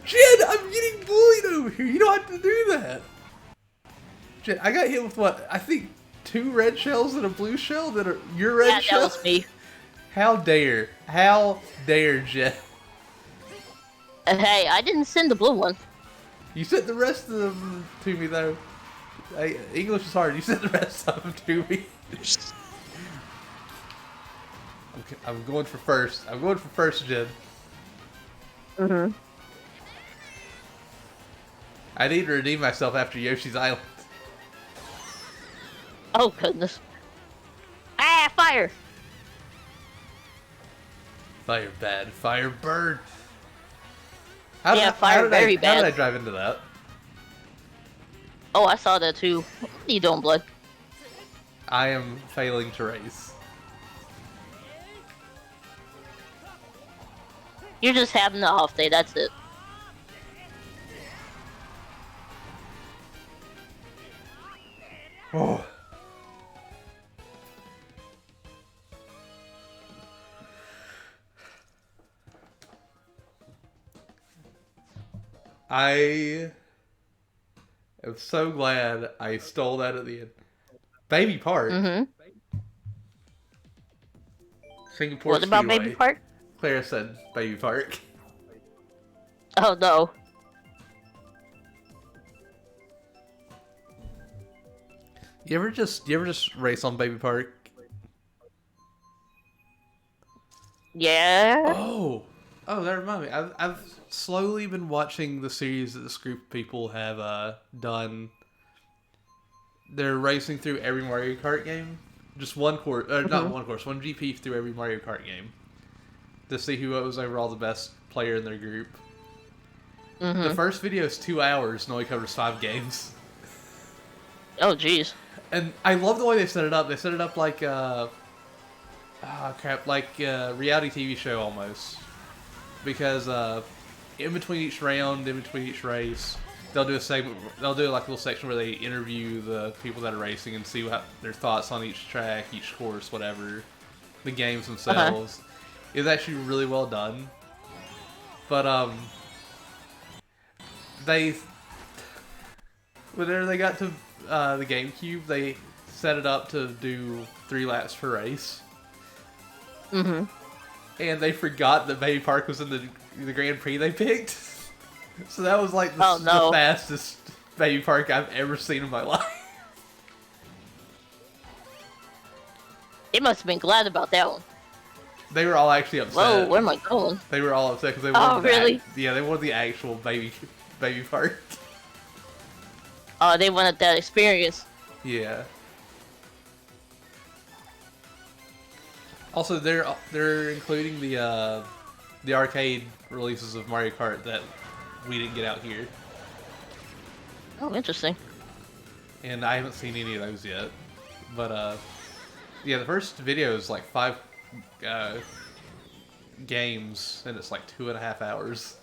Jen, I'm getting bullied over here. You don't have to do that. Jen, I got hit with what? I think 2 red shells and a blue shell that are your red Yeah, shell? that was me. How dare. How dare, Jen. Hey, I didn't send the blue one. You sent the rest of them to me, though. English is hard. You sent the rest of them to me. I'm going for first. I'm going for first, Jen. Mm-hmm. I need to redeem myself after Yoshi's Island. Oh goodness. Ah, fire! Fire bad. Fire burn. Fire very How bad. did I drive into that? Oh, I saw that too. What are you doing, Blood? I am failing to race. You're just having an off day, that's it. Oh. I am so glad I stole that at the end. Baby Park. Mm-hmm. Singapore What about Speedway. Baby Park? Clara said Baby Park. Oh no. You ever just race on Baby Park? Yeah. Oh, that reminded me. I've slowly been watching the series that this group of people have done. They're racing through every Mario Kart game. Just one course, not one course, one GP through every Mario Kart game. To see who was overall the best player in their group. The first video is 2 hours and only covers 5 games. Oh jeez. And I love the way they set it up. They set it up like like a reality TV show almost. Because in between each round, in between each race, they'll do a segment. They'll do like a little section where they interview the people that are racing and see what their thoughts on each track, each course, whatever, the games themselves. It's actually really well done. But whenever they got to the GameCube, they set it up to do 3 laps per race. Mm-hmm. And they forgot that Baby Park was in the Grand Prix they picked. So that was like the fastest Baby Park I've ever seen in my life. They must have been glad about that one. They were all actually upset. Whoa, where am I going? They were all upset because they Oh, wanted really? they wanted the actual Baby Park. Oh, they wanted that experience. Yeah. Also, they're including the arcade releases of Mario Kart that we didn't get out here, Oh, interesting. and I haven't seen any of those yet. But yeah, the first video is like 5 games, and it's like 2.5 hours.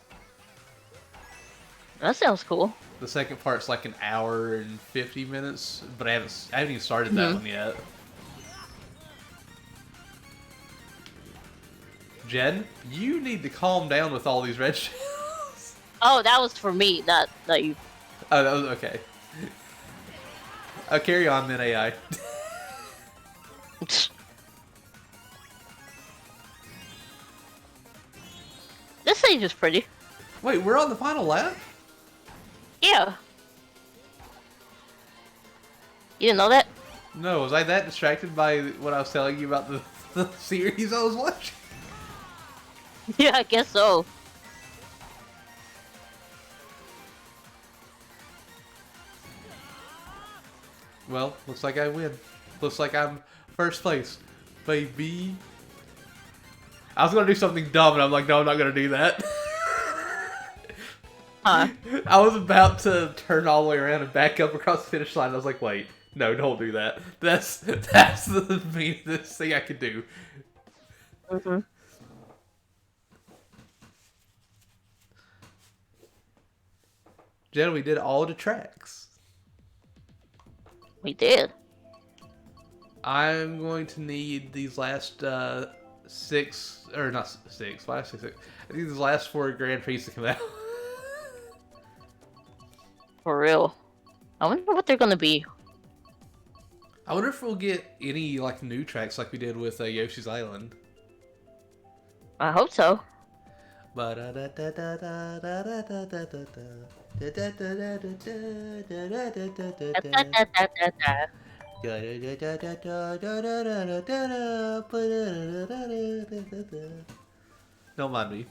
That sounds cool. The second part's like 1 hour and 50 minutes, but I haven't even started that one yet. Jen, you need to calm down with all these red shells. Oh, that was for me, not you. Oh, that was okay. Carry on then, AI. This stage is pretty. Wait, we're on the final lap? Yeah. You didn't know that? No, was I that distracted by what I was telling you about the series I was watching? Yeah, I guess so. Well, looks like I win. Looks like I'm first place, baby. I was gonna do something dumb, and I'm like, no, I'm not gonna do that. Huh. I was about to turn all the way around and back up across the finish line. I was like, wait, no, don't do that. That's the meanest thing I could do. Jen, we did all the tracks. We did. I'm going to need these last 6, or not 6, 5, 6, 6. I need these last 4 Grand Prix to come out. For real. I wonder what they're gonna be. I wonder if we'll get any like new tracks like we did with Yoshi's Island. I hope so. Don't mind me.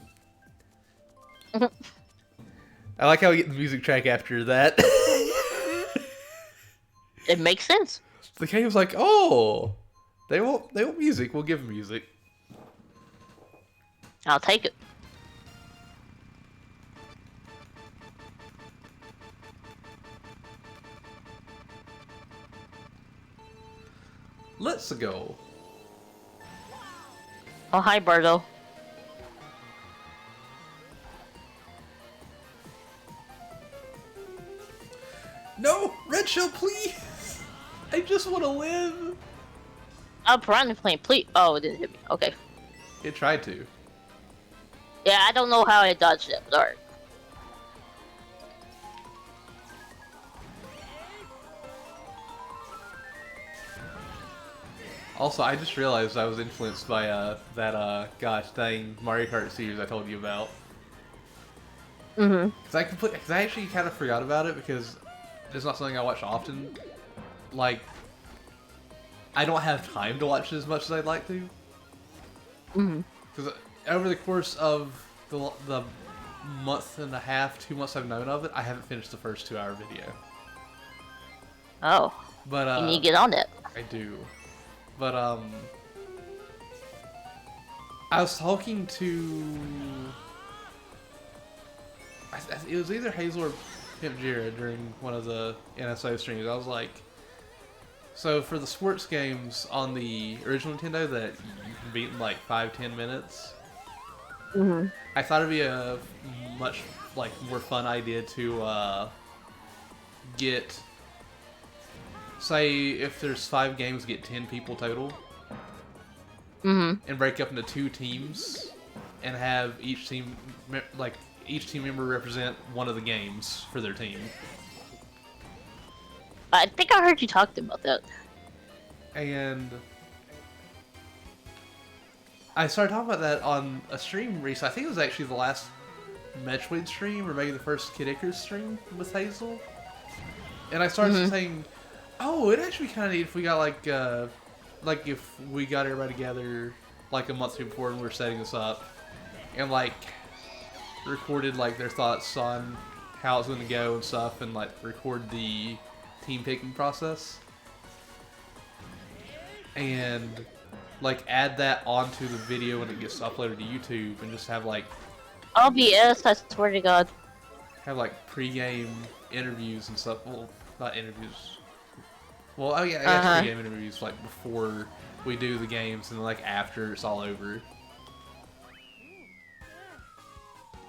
I like how we get the music track after that. It makes sense. The game's like, oh, they want music. We'll give them music. I'll take it. Let's go. Oh, hi, Bardo. No, Red Shell, please. I just want to live. I'm trying to play. Please. Oh, it didn't hit me. Okay. It tried to. Yeah, I don't know how I dodged it, but alright. Also, I just realized I was influenced by that gosh dang Mario Kart series I told you about. Mm-hmm. Because I actually kind of forgot about it because it's not something I watch often. Like, I don't have time to watch it as much as I'd like to. Mm-hmm. Because over the course of the month and a half, 2 months I've known of it, I haven't finished the first 2-hour video. Oh. But You need to get on it. I do. But I was talking to it was either Hazel or Pimp Jira during one of the NSO streams. I was like, so for the sports games on the original Nintendo that you can beat in like 5-10 minutes, Mm-hmm. I thought it'd be a much like more fun idea to get, say if there's 5 games, get 10 people total. Mm-hmm. And break up into 2 teams and have each team member represent one of the games for their team. I think I heard you talked about that. And I started talking about that on a stream recently. I think it was actually the last Metroid stream or maybe the first Kid Icarus stream with Hazel. And I started saying, oh, it'd actually be kind of neat if we got like if we got everybody together like a month before and we were setting this up and like recorded like their thoughts on how it's going to go and stuff and like record the team picking process and like add that onto the video when it gets uploaded to YouTube and just have like OBS, I swear to God. have like pre-game interviews and stuff. Well, not interviews. Well, oh yeah, I guess pre-game interviews like before we do the games and like after it's all over.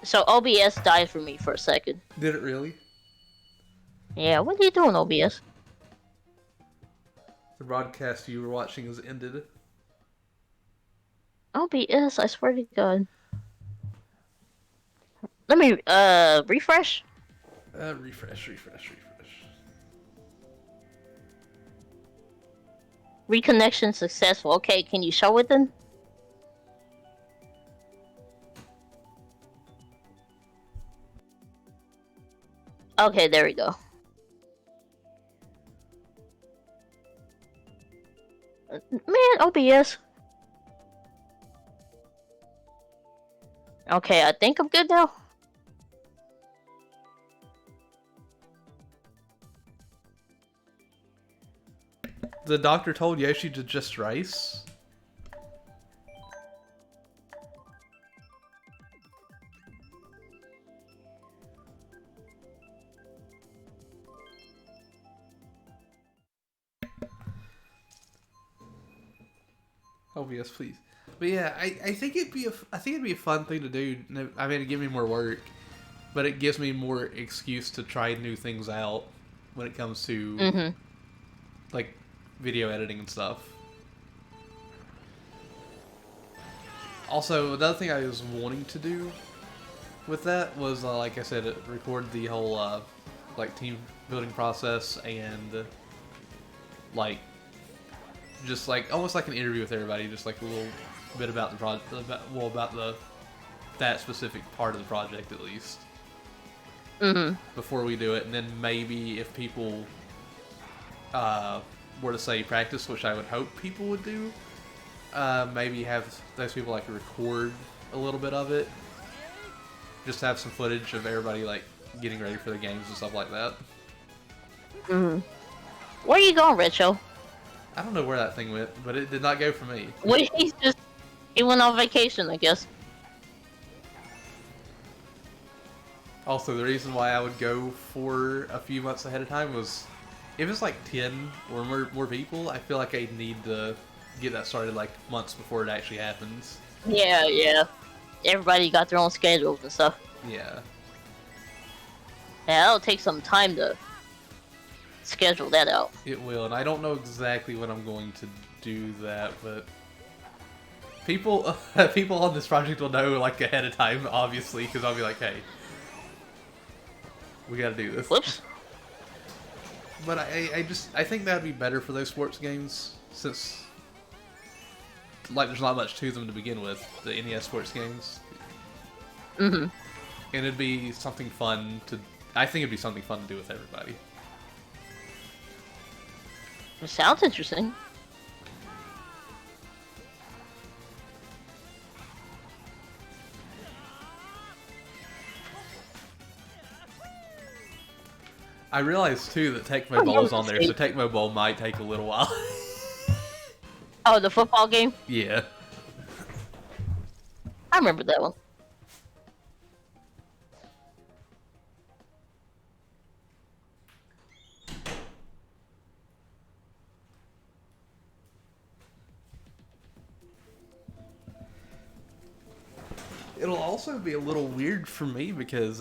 So OBS died for me for a second. Did it really? Yeah, what are you doing, OBS? The broadcast you were watching has ended. OBS, I swear to God. Let me, refresh? Refresh. Reconnection successful. Okay, can you show it then? Okay, there we go. Man, OBS. Okay, I think I'm good now. The doctor told Yoshi to just rice. Oh yes, please. But yeah, I think it'd be a fun thing to do. I mean, it'd give me more work, but it gives me more excuse to try new things out when it comes to Mhm. like video editing and stuff. Also, another thing I was wanting to do with that was, like I said, record the whole like team building process and like just like almost like an interview with everybody, just like a little bit about the project, about that specific part of the project at least. Before we do it, and then maybe if people were to say practice, which I would hope people would do, maybe have those people like record a little bit of it, just have some footage of everybody like getting ready for the games and stuff like that. Where are you going, Richo? I don't know where that thing went, but it did not go for me. Well, he went on vacation, I guess. Also, the reason why I would go for a few months ahead of time was if it's like 10 or more people, I feel like I need to get that started like months before it actually happens. Yeah. Everybody got their own schedules and stuff. Yeah. Yeah, that'll take some time to schedule that out. It will, and I don't know exactly when I'm going to do that, but people on this project will know like ahead of time, obviously, because I'll be like, hey, we gotta do this. Whoops. But I think that'd be better for those sports games, since like there's not much to them to begin with, the NES sports games. And it'd be something fun to, I think it'd be something fun to do with everybody. It sounds interesting. I realized too that Tecmo Bowl is on there, so Tecmo Bowl might take a little while. Oh, the football game? Yeah. I remember that one. It'll also be a little weird for me because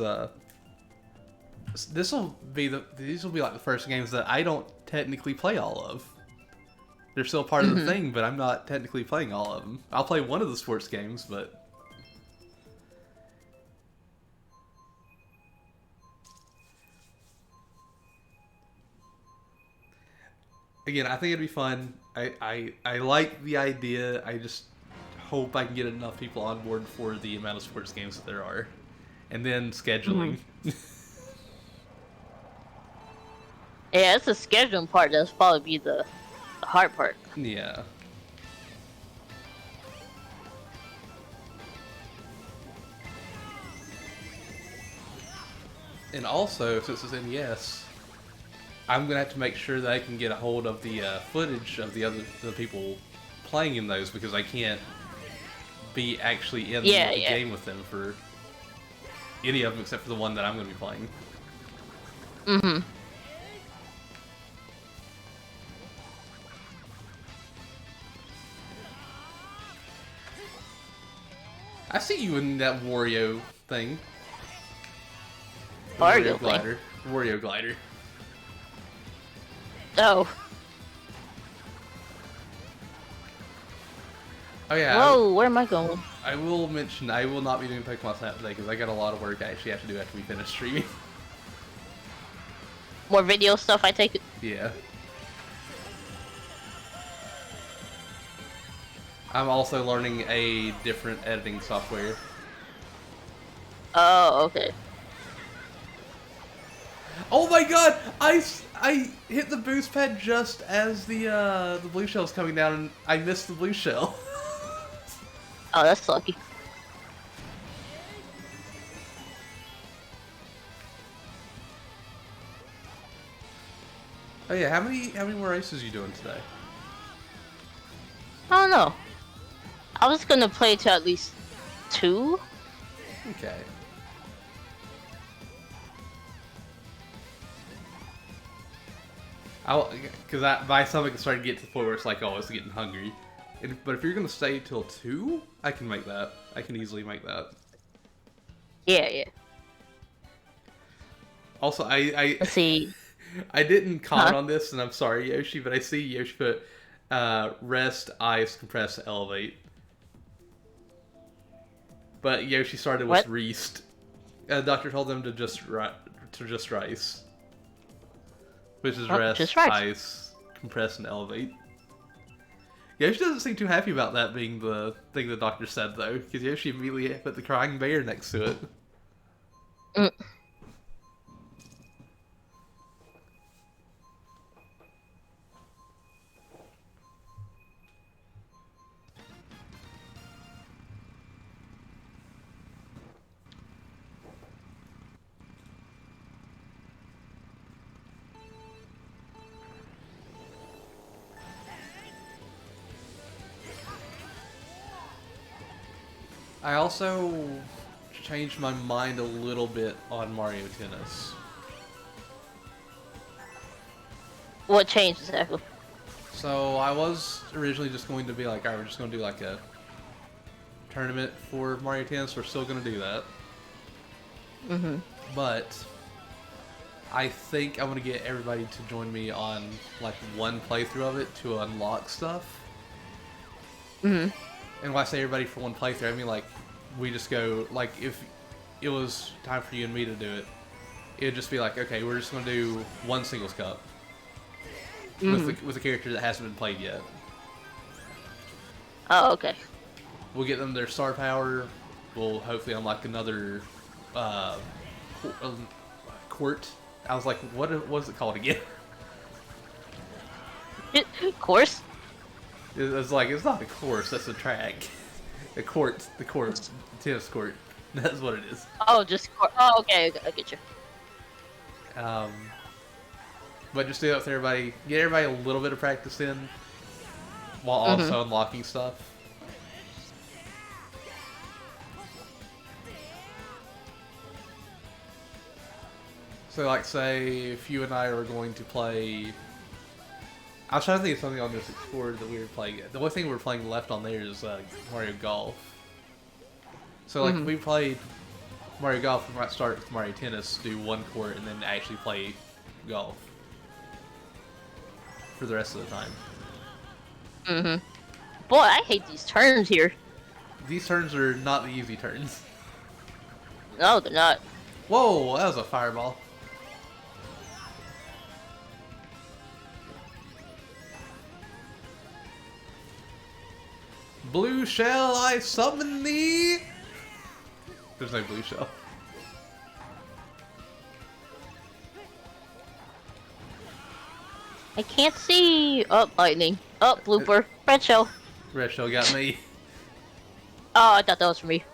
these will be like the first games that I don't technically play all of. They're still part of the thing, but I'm not technically playing all of them. I'll play one of the sports games, but again, I think it'd be fun. I like the idea. I just hope I can get enough people on board for the amount of sports games that there are. And then scheduling. Yeah, it's the scheduling part that's probably be the hard part. Yeah. And also, since it's NES, I'm gonna have to make sure that I can get a hold of the footage of the people playing in those, because I can't be actually in the game with them for any of them except for the one that I'm gonna be playing. I see you in that Wario thing. Wario glider. Wario glider. Oh. Oh yeah. Whoa, where am I going? I will mention I will not be doing Pokemon Snap today because I got a lot of work I actually have to do after we finish streaming. More video stuff, I take it? Yeah. I'm also learning a different editing software. Oh, okay. Oh my god! I hit the boost pad just as the blue shell's coming down, and I missed the blue shell. Oh, that's lucky. Oh yeah, how many more races are you doing today? I don't know. I was gonna play to at least 2. Okay. Because my stomach started to get to the point where it's like, oh, it's getting hungry. But if you're gonna stay till 2, I can make that. I can easily make that. Yeah. Also, Let's see. I didn't comment Huh? on this, and I'm sorry, Yoshi, but I see Yoshi put rest, ice, compress, elevate. But Yoshi started with What? Reest. The doctor told them to just rice, which is Oh, just rest, right. ice, compress, and elevate. Yoshi doesn't seem too happy about that being the thing the doctor said, though, because Yoshi immediately put the crying bear next to it. Mm. I also changed my mind a little bit on Mario Tennis. What changed exactly? So I was originally just going to be like, alright, we're just going to do like a tournament for Mario Tennis. We're still going to do that. Mm-hmm. But I think I'm going to get everybody to join me on like one playthrough of it to unlock stuff. Mm-hmm. And when I say everybody for one playthrough, I mean like we just go, like if it was time for you and me to do it, it'd just be like, okay, we're just going to do one singles cup with a character that hasn't been played yet. Oh, okay. We'll get them their star power. We'll hopefully unlock another uh, court. I was like, what was it called again? Of course. It was like, it's not a course, that's a track. The court, tennis court. That's what it is. Oh, oh, okay. I get you. Um, but just do that with everybody. Get everybody a little bit of practice in, while also unlocking stuff. So, like, say if you and I were going to play. I was trying to think of something on this Explorer that we were playing. The only thing we're playing left on there is Mario Golf. So, like, if we played Mario Golf, we might start with Mario Tennis, do one court, and then actually play golf for the rest of the time. Mm-hmm. Boy, I hate these turns here. These turns are not the easy turns. No, they're not. Whoa, that was a fireball. Blue shell, I summon thee! There's no blue shell. I can't see. Up, lightning. Up, blooper. Red shell. Red shell got me. Oh, I thought that was for me.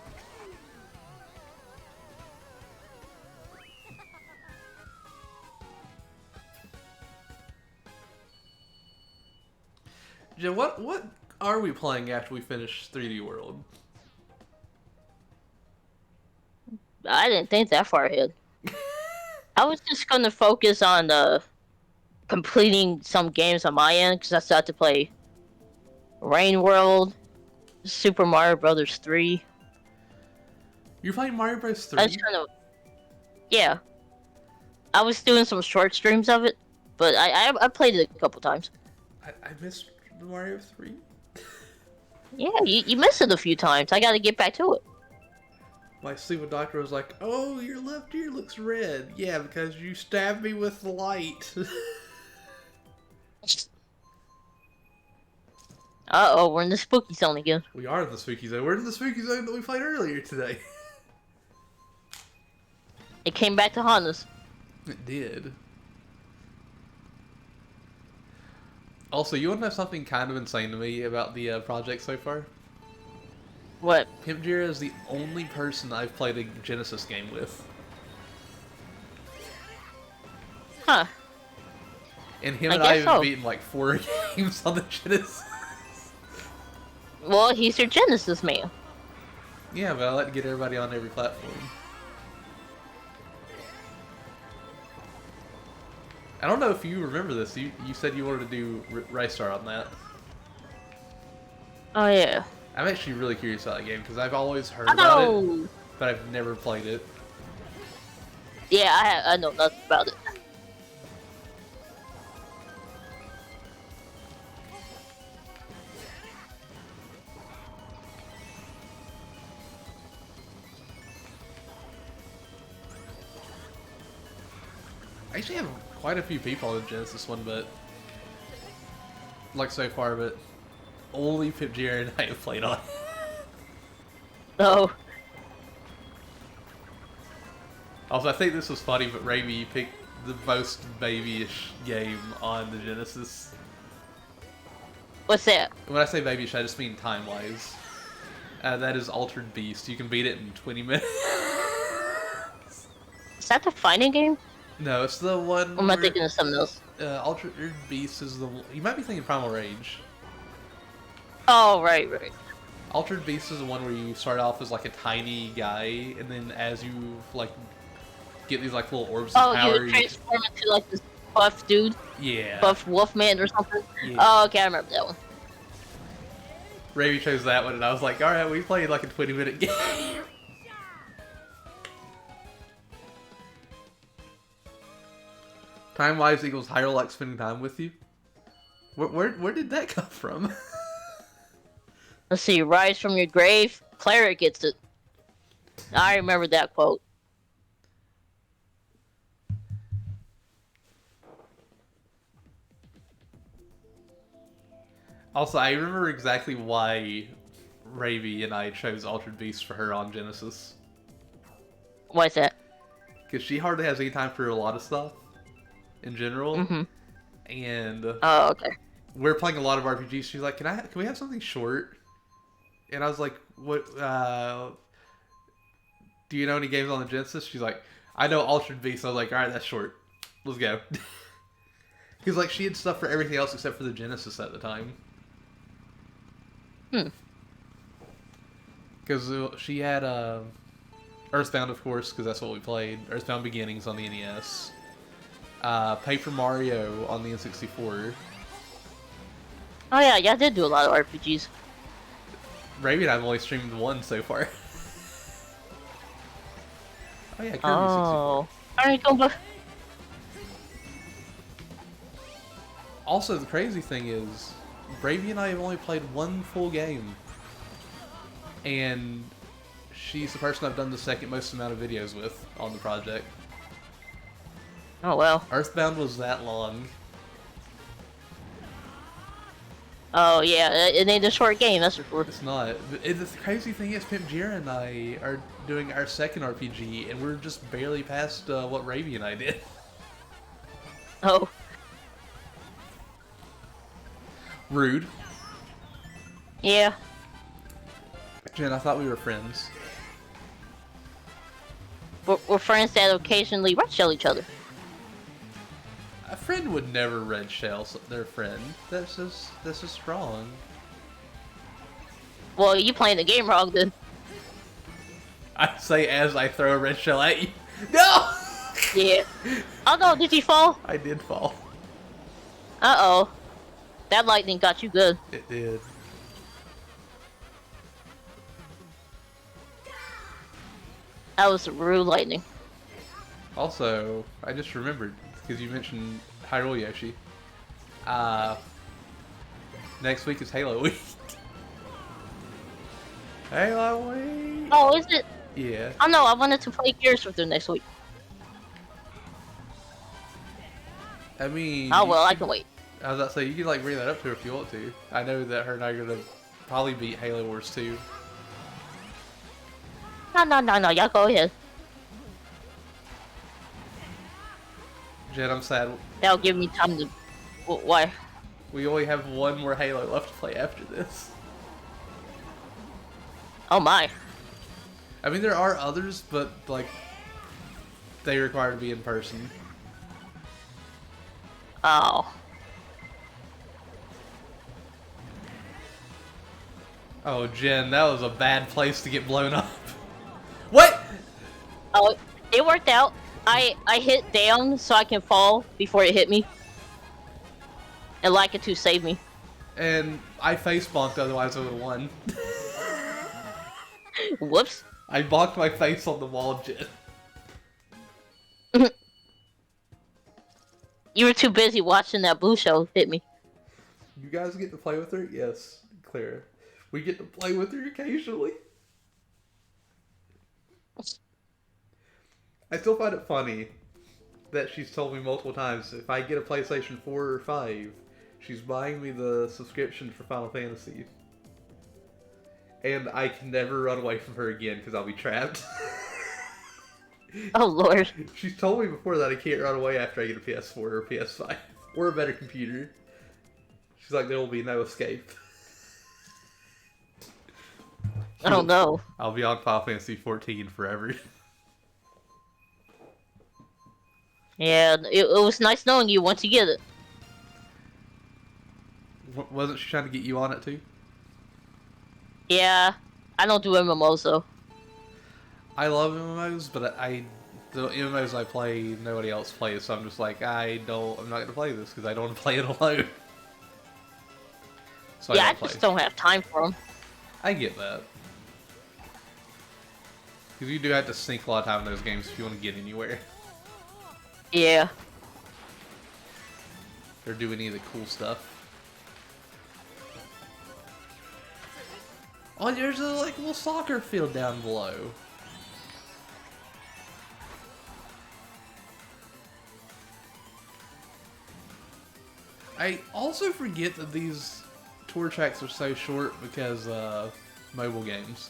Yeah, what are we playing after we finish 3D World? I didn't think that far ahead. I was just gonna focus on completing some games on my end because I still have to play Rain World, Super Mario Brothers 3. You're playing Mario Bros. 3? I was kind of, yeah. I was doing some short streams of it, but I played it a couple times. I missed Mario 3? Yeah, you missed it a few times. I got to get back to it. My sleeping doctor was like, oh, your left ear looks red. Yeah, because you stabbed me with the light. Uh-oh, we're in the spooky zone again. We are in the spooky zone. We're in the spooky zone that we played earlier today. It came back to haunt us. It did. Also, you want to know something kind of insane to me about the project so far? What? Pimp Jira is the only person I've played a Genesis game with. Huh. And him I and I guess have so. beaten like 4 games on the Genesis. Well, he's your Genesis man. Yeah, but I like to get everybody on every platform. I don't know if you remember this. You said you wanted to do Rice Star on that. Oh, yeah. I'm actually really curious about that game because I've always heard about it, but I've never played it. Yeah, I know nothing about it. I actually have quite a few people on the Genesis one, but like so far, but only Pip Jr. and I have played on. Oh, Also, I think this was funny, but Raimi picked the most babyish game on the Genesis. what's that? When I say babyish, I just mean time-wise. That is Altered Beast. You can beat it in 20 minutes. Is that the fighting game? No, it's the one. Or am I where, thinking of something else? Altered Beast is the. You might be thinking Primal Rage. Oh, right. Altered Beast is the one where you start off as like a tiny guy, and then as you like get these like little orbs of power, You transform into like this buff dude? Yeah. Buff Wolfman or something? Yeah. Oh, okay, I remember that one. Ravi chose that one, and I was like, alright, we played like a 20-minute game. Time-wise equals higher like spending time with you? Where did that come from? Let's see, rise from your grave, cleric gets it. I remember that quote. Also, I remember exactly why Ravi and I chose Altered Beast for her on Genesis. Why is that? Because she hardly has any time for a lot of stuff in general. Mm-hmm. And Oh, okay. we're playing a lot of RPGs. She's like, can we have something short? And I was like, what, do you know any games on the Genesis? She's like, I know Altered Beast. I was like, alright, that's short. Let's go. Because like she had stuff for everything else except for the Genesis at the time. Because she had Earthbound, of course, because that's what we played. Earthbound Beginnings on the NES. Paper Mario on the N64. Oh yeah, I did do a lot of RPGs. Ravi and I have only streamed one so far. Oh yeah, Kirby 64. Alright, go back. Also, the crazy thing is, Bravey and I have only played one full game. And she's the person I've done the second most amount of videos with on the project. Oh well. Earthbound was that long. Oh yeah, it ain't a short game, that's for sure. It's not. The crazy thing is, Pimp Jira and I are doing our second RPG, and we're just barely past what Ravi and I did. Oh. Rude. Yeah. Jen, I thought we were friends. We're friends that occasionally red shell each other. A friend would never red shell their friend. That's just wrong. Well, you playing the game wrong then. I say as I throw a red shell at you. No! Yeah. Oh no, did you fall? I did fall. Uh-oh. That lightning got you good. It did. That was rude lightning. Also, I just remembered, because you mentioned Hyrule Yoshi. Next week is Halo Week. Halo Week! Oh, is it? Yeah. Oh no, I wanted to play Gears with them next week. I mean... Oh well, I can wait. I was about to say, you can like bring that up to her if you want to. I know that her and I are going to probably beat Halo Wars 2. No, y'all go ahead. Jen, I'm sad. That'll give me time to... Why? We only have one more Halo left to play after this. Oh my. I mean, there are others, but like, they require to be in person. Oh. Oh, Jen, that was a bad place to get blown up. What? Oh, it worked out. I hit down so I can fall before it hit me. And like it to save me. And I face bonked, otherwise I would have won. Whoops. I bonked my face on the wall, Jen. You were too busy watching that Blue show hit me. You guys get to play with her? Yes, Clara. We get to play with her occasionally. I still find it funny that she's told me multiple times if I get a PlayStation 4 or 5, she's buying me the subscription for Final Fantasy. And I can never run away from her again because I'll be trapped. Oh, Lord. She's told me before that I can't run away after I get a PS4 or a PS5 or a better computer. She's like, there will be no escape. I don't know. I'll be on Final Fantasy 14 forever. Yeah, it was nice knowing you once you get it. Wasn't she trying to get you on it too? Yeah, I don't do MMOs though. I love MMOs, but the MMOs I play, nobody else plays, so I'm just like, I'm not gonna play this because I don't want to play it alone. So Yeah, I play. just don't have time for them. I get that. Because you do have to sink a lot of time in those games if you want to get anywhere. Yeah. Or do any of the cool stuff. Oh, there's a little soccer field down below. I also forget that these tour tracks are so short because mobile games.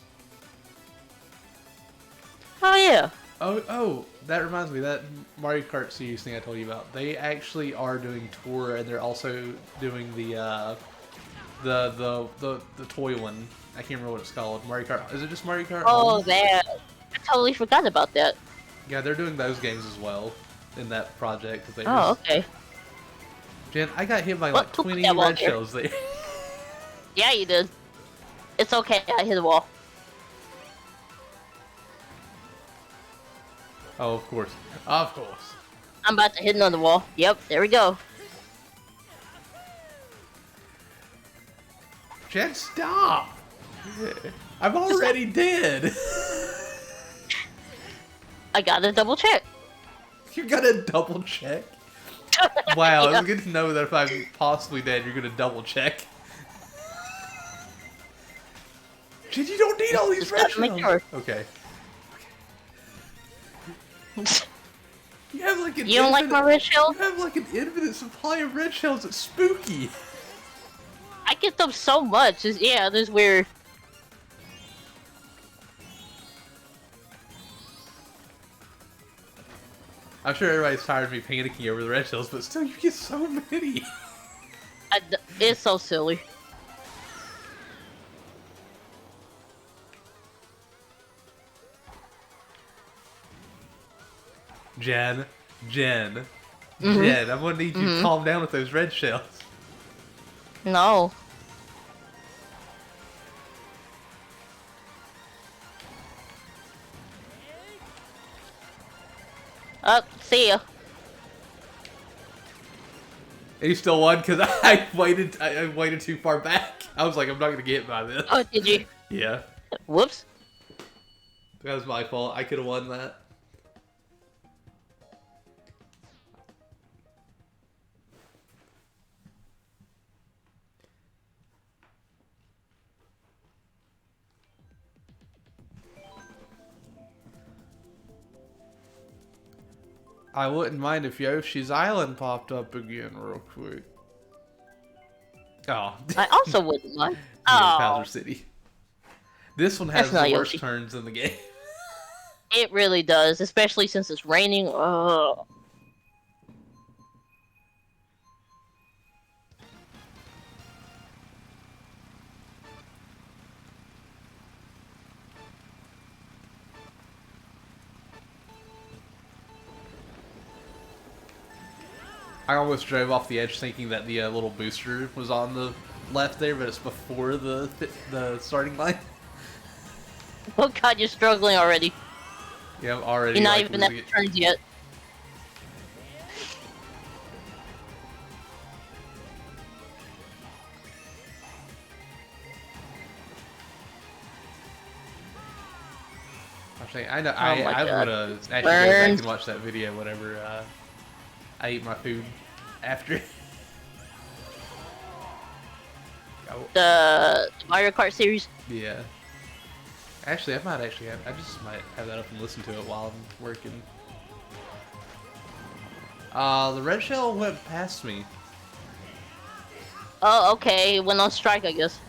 Oh yeah. Oh, that reminds me, that Mario Kart series thing I told you about. They actually are doing tour, and they're also doing the toy one. I can't remember what it's called. Mario Kart. Is it just Mario Kart? Oh, Home? that. I totally forgot about that. Yeah, they're doing those games as well in that project. Okay. Jen, I got hit by What? like Who put 20 that wall red there? shells there. Yeah, you did. It's okay. I hit the wall. Oh, of course. Of course. I'm about to hit another wall. Yep, there we go. Jen, stop! I'm already dead. I gotta double check. You gotta double check? Wow, Yeah. it's good to know that if I'm possibly dead, you're gonna double check. Jen, you don't need all these Just red gotta make shells. sure. Okay. You have like an You don't like my red shell? You have like an infinite supply of red shells. It's spooky. I get them so much. Yeah, this is weird. I'm sure everybody's tired of me panicking over the red shells, but still, you get so many. It's so silly. Jen, Jen, Mhm. Jen, I'm gonna need you to calm down with those red shells. No. See ya. And you still won because I waited too far back. I was like, I'm not gonna get hit by this. Oh, did you? Yeah, Whoops. that was my fault. I could have won that. I wouldn't mind if Yoshi's Island popped up again real quick. Oh. I also wouldn't mind. Yeah, Oh, Bowser City. This one has That's the not worst Yoshi. turns in the game. it really does, especially since it's raining. Oh. I almost drove off the edge thinking that the little booster was on the left there, but it's before the starting line. Oh god, you're struggling already. Yeah, I'm already You're not like, even at losing the it. turns yet. Actually, I know. my I'm God. gonna actually go back Burns. and watch that video whenever I eat my food. after. Oh, The Mario Kart series. yeah. Actually, I just might have that up and listen to it while I'm working. The red shell went past me. Oh, okay. It went on strike, I guess.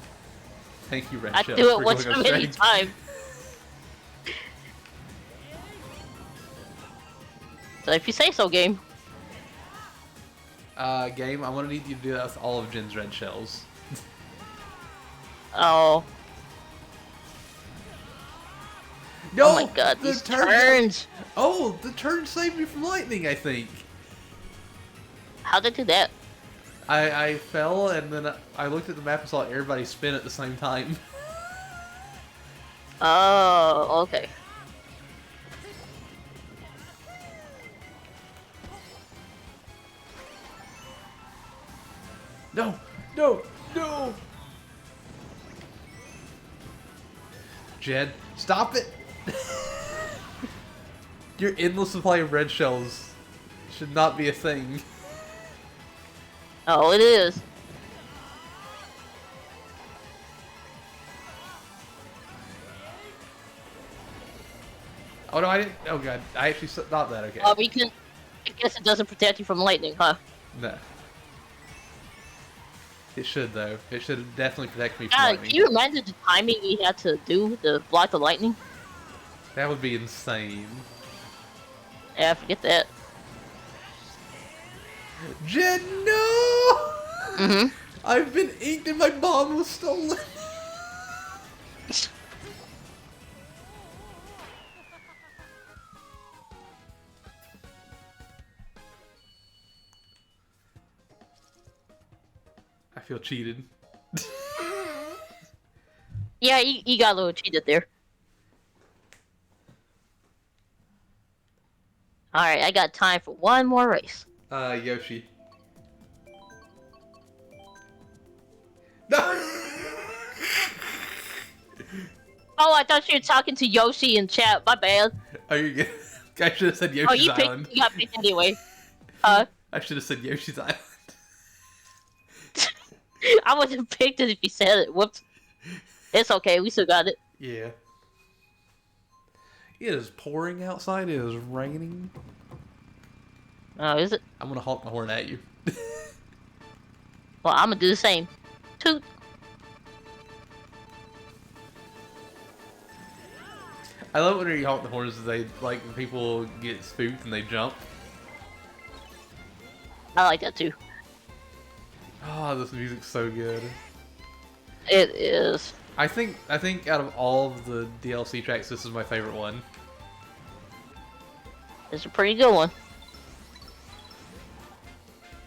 Thank you, red I shell, do it for one going too on many strike. times. So if you say so, game. Game, I'm gonna need you to do that with all of Jin's red shells. Oh. No, Oh my god, the these turn. turns. Oh, the turn saved me from lightning, I think. How'd they do that? I fell and then I looked at the map and saw everybody spin at the same time. Oh, okay. No, no, no! Jed, stop it! Your endless supply of red shells should not be a thing. Oh, it is. Oh no, I didn't. Oh god, I actually thought that. Okay. Oh, we can. I guess it doesn't protect you from lightning, huh? No. It should though. It should definitely protect me from God, lightning. can you imagine the timing we had to do to block the lightning? That would be insane. Yeah, forget that. Jed, no! Mm-hmm. I've been inked and my bomb was stolen. I feel cheated. Yeah, you got a little cheated there. Alright, I got time for one more race. Yoshi. No! Oh, I thought you were talking to Yoshi in chat. My bad. Oh, you're good. I should have said Oh, Yoshi's you Island. picked. You got picked anyway. Huh? I should have said Yoshi's Island. I would have picked it if you said it. Whoops. It's okay. We still got it. Yeah. It is pouring outside. It is raining. Oh, is it? I'm gonna honk my horn at you. Well, I'm gonna do the same. Toot. I love when you honk the horns. They like when people get spooked and they jump. I like that too. Oh, this music's so good. It is. I think out of all of the DLC tracks, this is my favorite one. It's a pretty good one.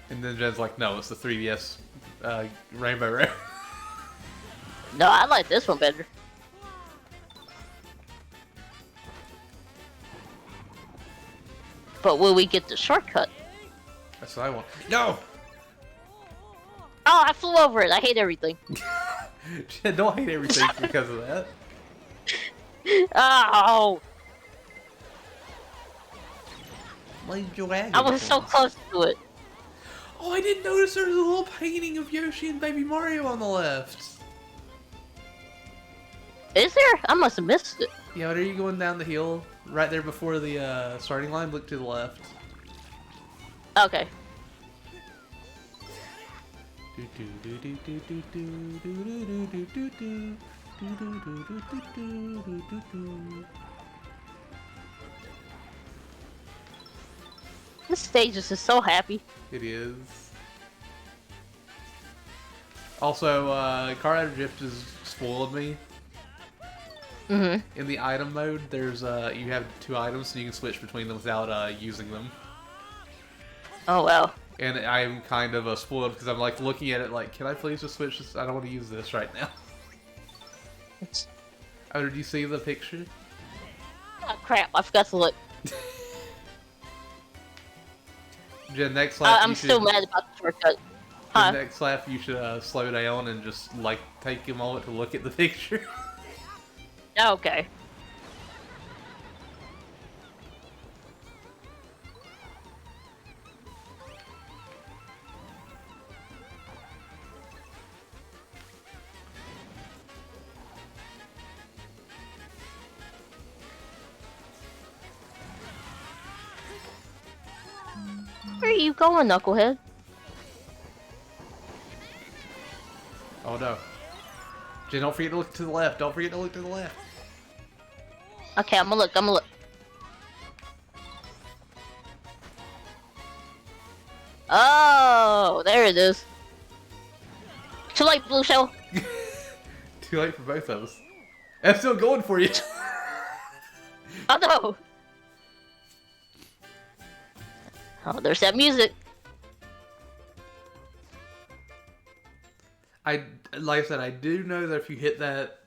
And then Jen's like, no, it's the 3DS Rainbow Road. No, I like this one better. But will we get the shortcut? That's what I want. No! Oh, I flew over it. I hate everything. Jen, don't hate everything because of that. Oh, I I was so close to it. Oh, I didn't notice there was a little painting of Yoshi and Baby Mario on the left. Is there? I must have missed it. Yeah, what are you going down the hill? Right there before the starting line, look to the left. Okay. This stage is just so happy. It is. Also, Kart Drift has spoiled me. Mm-hmm. In the item mode, there's you have 2 items, so you can switch between them without using them. Oh, well. And I'm kind of spoiled because I'm like looking at it like, can I please just switch this? I don't want to use this right now. Oh, did you see the picture? Oh, crap. I forgot to look. Jen, next lap I'm still mad about the shortcut. Huh? next lap you should slow down and just like take a moment to look at the picture. Okay. you going, Knucklehead? Oh no. Jen, don't forget to look to the left. Don't forget to look to the left. Okay, I'm gonna look. I'm gonna look. Oh, there it is. Too late, Blue Shell. Too late for both of us. I'm still going for you. Oh no. Oh, there's that music. Like I said, I do know that if you hit that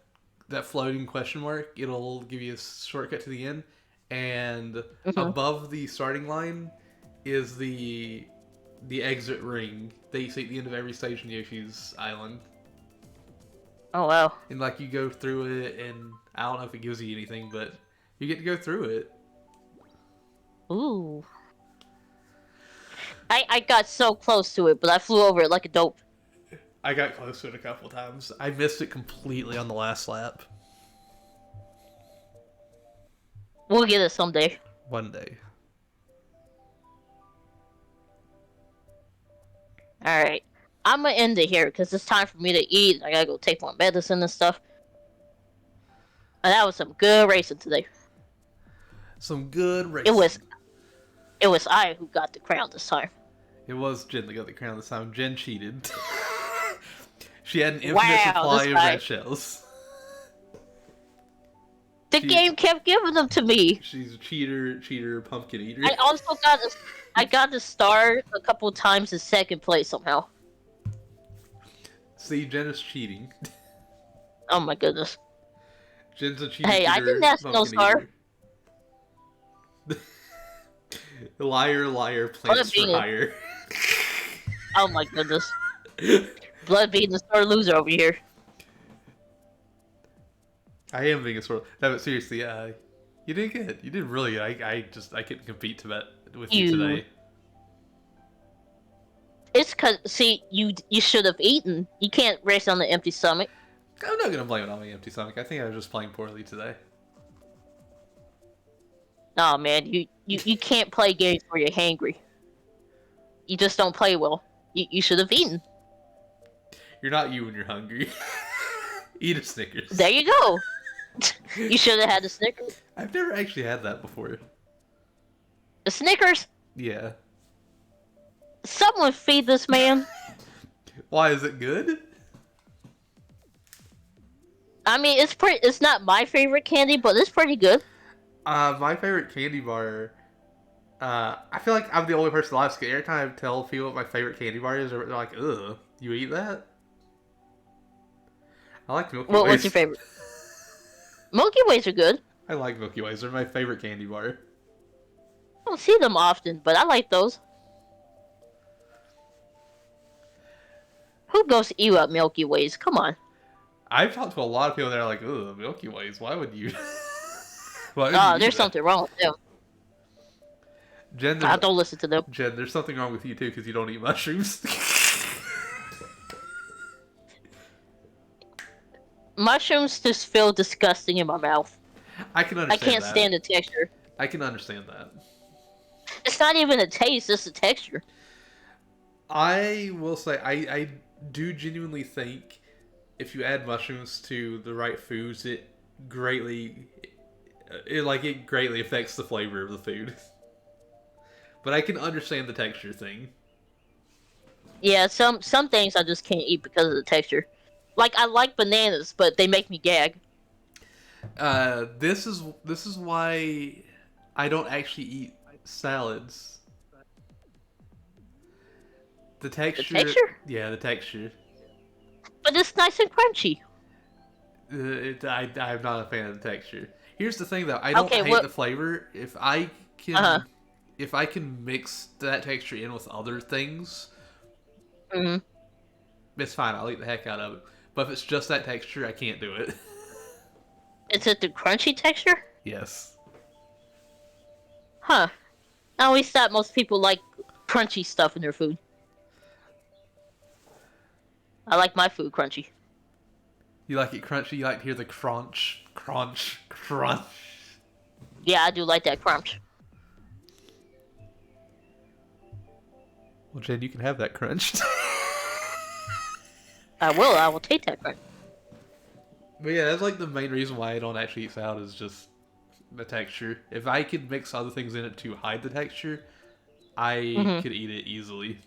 floating question mark, it'll give you a shortcut to the end. And above the starting line is the exit ring that you see at the end of every stage in Yoshi's Island. Oh wow. And like you go through it, and I don't know if it gives you anything, but you get to go through it. Ooh. I got so close to it, but I flew over it like a dope. I got close to it a couple times. I missed it completely on the last lap. We'll get it someday. One day. Alright. I'm gonna end it here because it's time for me to eat. I gotta go take my medicine and stuff. And that was some good racing today. Some good racing. It was I who got the crown this time. It was Jen that got the crown this time. Jen cheated. She had an infinite supply of red shells. The game kept giving them to me. She's a cheater, pumpkin eater. I also got to start a couple times in second place somehow. See, Jen is cheating. Oh my goodness. Jen's a cheater. Hey, I didn't ask no star. Liar, liar, plants for hire. Oh my goodness. Blood being the star loser over here. I am being a sort of... No, but seriously, you did good. You did really good. I couldn't compete with you today. It's cause, see, you should have eaten. You can't race on the empty stomach. I'm not gonna blame it on my empty stomach. I think I was just playing poorly today. Oh man, you can't play games where you're hangry. You just don't play well. You should have eaten. You're not you when you're hungry. Eat a Snickers. There you go. You should have had a Snickers. I've never actually had that before. The Snickers? Yeah. Someone feed this man. Why, is it good? I mean, it's not my favorite candy, but it's pretty good. My favorite candy bar... I feel like I'm the only person alive, because every time I tell people what my favorite candy bar is, they're like, ugh, you eat that? I like Milky Ways. What's your favorite? Milky Ways are good. I like Milky Ways. They're my favorite candy bar. I don't see them often, but I like those. Who goes to eat up Milky Ways? Come on. I've talked to a lot of people that are like, ugh, Milky Ways, why would you... There's something wrong with them. Jen, I don't listen to them. Jen, there's something wrong with you too, because you don't eat mushrooms. Mushrooms just feel disgusting in my mouth. I can understand that. I can't stand the texture. I can understand that. It's not even a taste, it's a texture. I will say, I do genuinely think if you add mushrooms to the right foods, it greatly affects the flavor of the food. But I can understand the texture thing. Yeah, some things I just can't eat because of the texture. Like, I like bananas, but they make me gag. This is why I don't actually eat salads. The texture? The texture? Yeah, the texture. But it's nice and crunchy. I'm not a fan of the texture. Here's the thing, though. I don't hate the flavor. If I can mix that texture in with other things, it's fine. I'll eat the heck out of it. But if it's just that texture, I can't do it. Is it the crunchy texture? Yes. Huh. I always thought most people like crunchy stuff in their food. I like my food crunchy. You like it crunchy? You like to hear the crunch, crunch, crunch? Yeah, I do like that crunch. Well, Jen, you can have that crunch. I will. I will take that crunch. But yeah, that's like the main reason why I don't actually eat salad is just the texture. If I could mix other things in it to hide the texture, I Hmm. could eat it easily.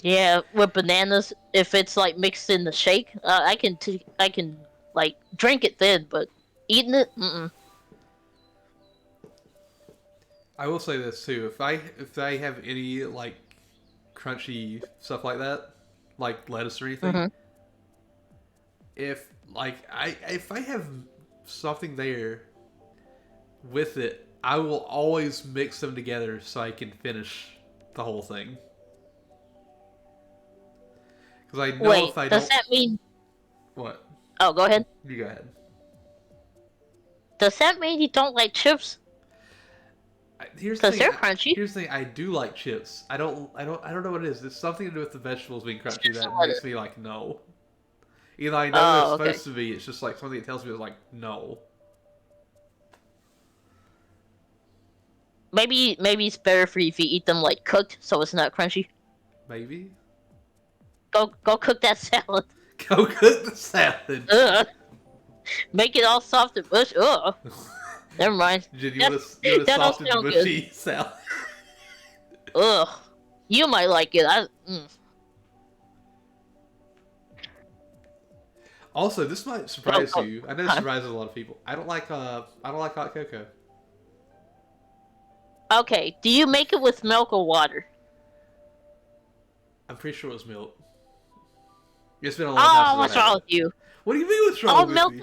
Yeah, with bananas, if it's like mixed in the shake, I can like drink it then, but eating it, mm-mm. I will say this too: if I have any like crunchy stuff like that, like lettuce or anything, Hmm. if I have something there with it, I will always mix them together so I can finish the whole thing. Because I know Wait, if I does don't, that mean? what? Oh, go ahead. You go ahead. Does that mean you don't like chips? Here's the Cause thing. they're crunchy. Here's the thing. I do like chips. I don't know what it is. There's something to do with the vegetables being crunchy Chips and that makes lettuce. me like no. Either I know they're Oh, okay. supposed to be. It's just like something that tells me like no. Maybe it's better for you if you eat them like cooked, so it's not crunchy. Maybe. Go cook that salad. Go cook the salad. Ugh. Make it all soft and mush. Ugh. Never mind. Jen, That you want a that don't soft and sound good. mushy salad? Ugh. You might like it. Also, this might Oh, surprise oh, you. I know this huh. surprises a lot of people. I don't like hot cocoa. Okay. Do you make it with milk or water? I'm pretty sure it was milk. It's been a long time Oh, since I've what's had wrong it. with you? What do you mean what's Oh, wrong with milk me?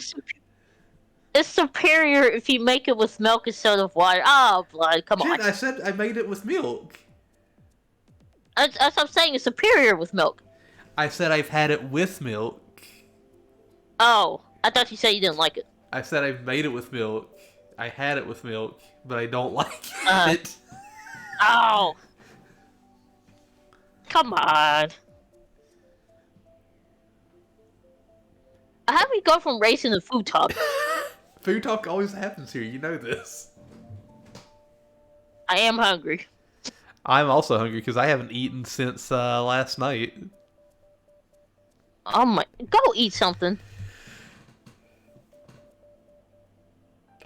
is superior if you make it with milk instead of water. Oh, blood. Come on. Jen, I said I made it with milk. That's what I'm saying. It's superior with milk. I said I've had it with milk. Oh, I thought you said you didn't like it. I said I've made it with milk. I had it with milk, but I don't like Uh. it. Oh. Come on. How do we go from racing to food talk? Food talk always happens here. You know this. I am hungry. I'm also hungry because I haven't eaten since last night. Oh my! Go eat something.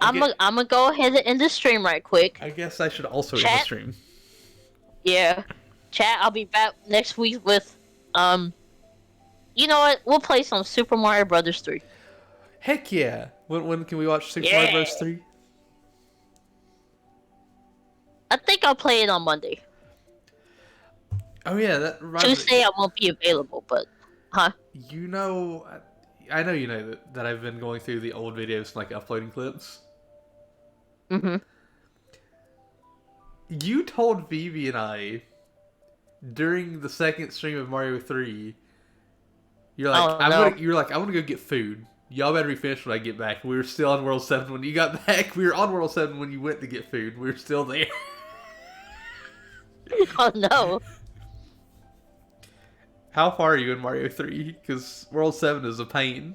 I'm gonna go ahead and end the stream right quick. I guess I should also end the Chat. stream. Yeah, chat. I'll be back next week with You know what? We'll play some Super Mario Brothers 3. Heck yeah! When can we watch Super Yeah. Mario Bros. 3? I think I'll play it on Monday. Oh yeah, that reminds me. Tuesday I won't be available, but You know, I know you know that I've been going through the old videos and like uploading clips. Mm-hmm. You told Vivi and I during the second stream of Mario 3, you're like, Oh, no. you're like, I want to go get food. Y'all better be finished when I get back. We were still on World 7 when you got back. We were on World 7 when you went to get food. We were still there. Oh no. How far are you in Mario 3? Because World 7 is a pain.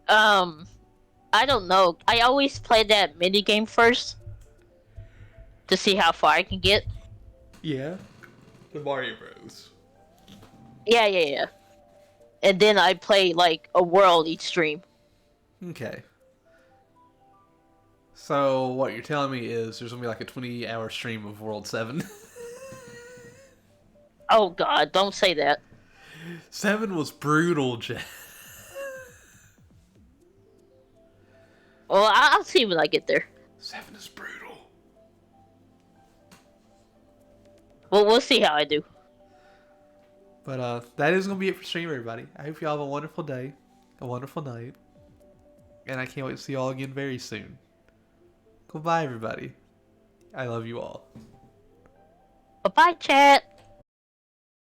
I don't know. I always play that mini game first to see how far I can get. Yeah. The Mario Bros. Yeah. And then I play like a world each stream. Okay. So, what you're telling me is there's going to be like a 20-hour stream of World 7. Oh god, don't say that. 7 was brutal, Jeff. Well, I'll see when I get there. 7 is brutal. Well, we'll see how I do. But that is going to be it for stream, everybody. I hope you all have a wonderful day, a wonderful night, and I can't wait to see you all again very soon. Goodbye, everybody. I love you all. Bye-bye, chat.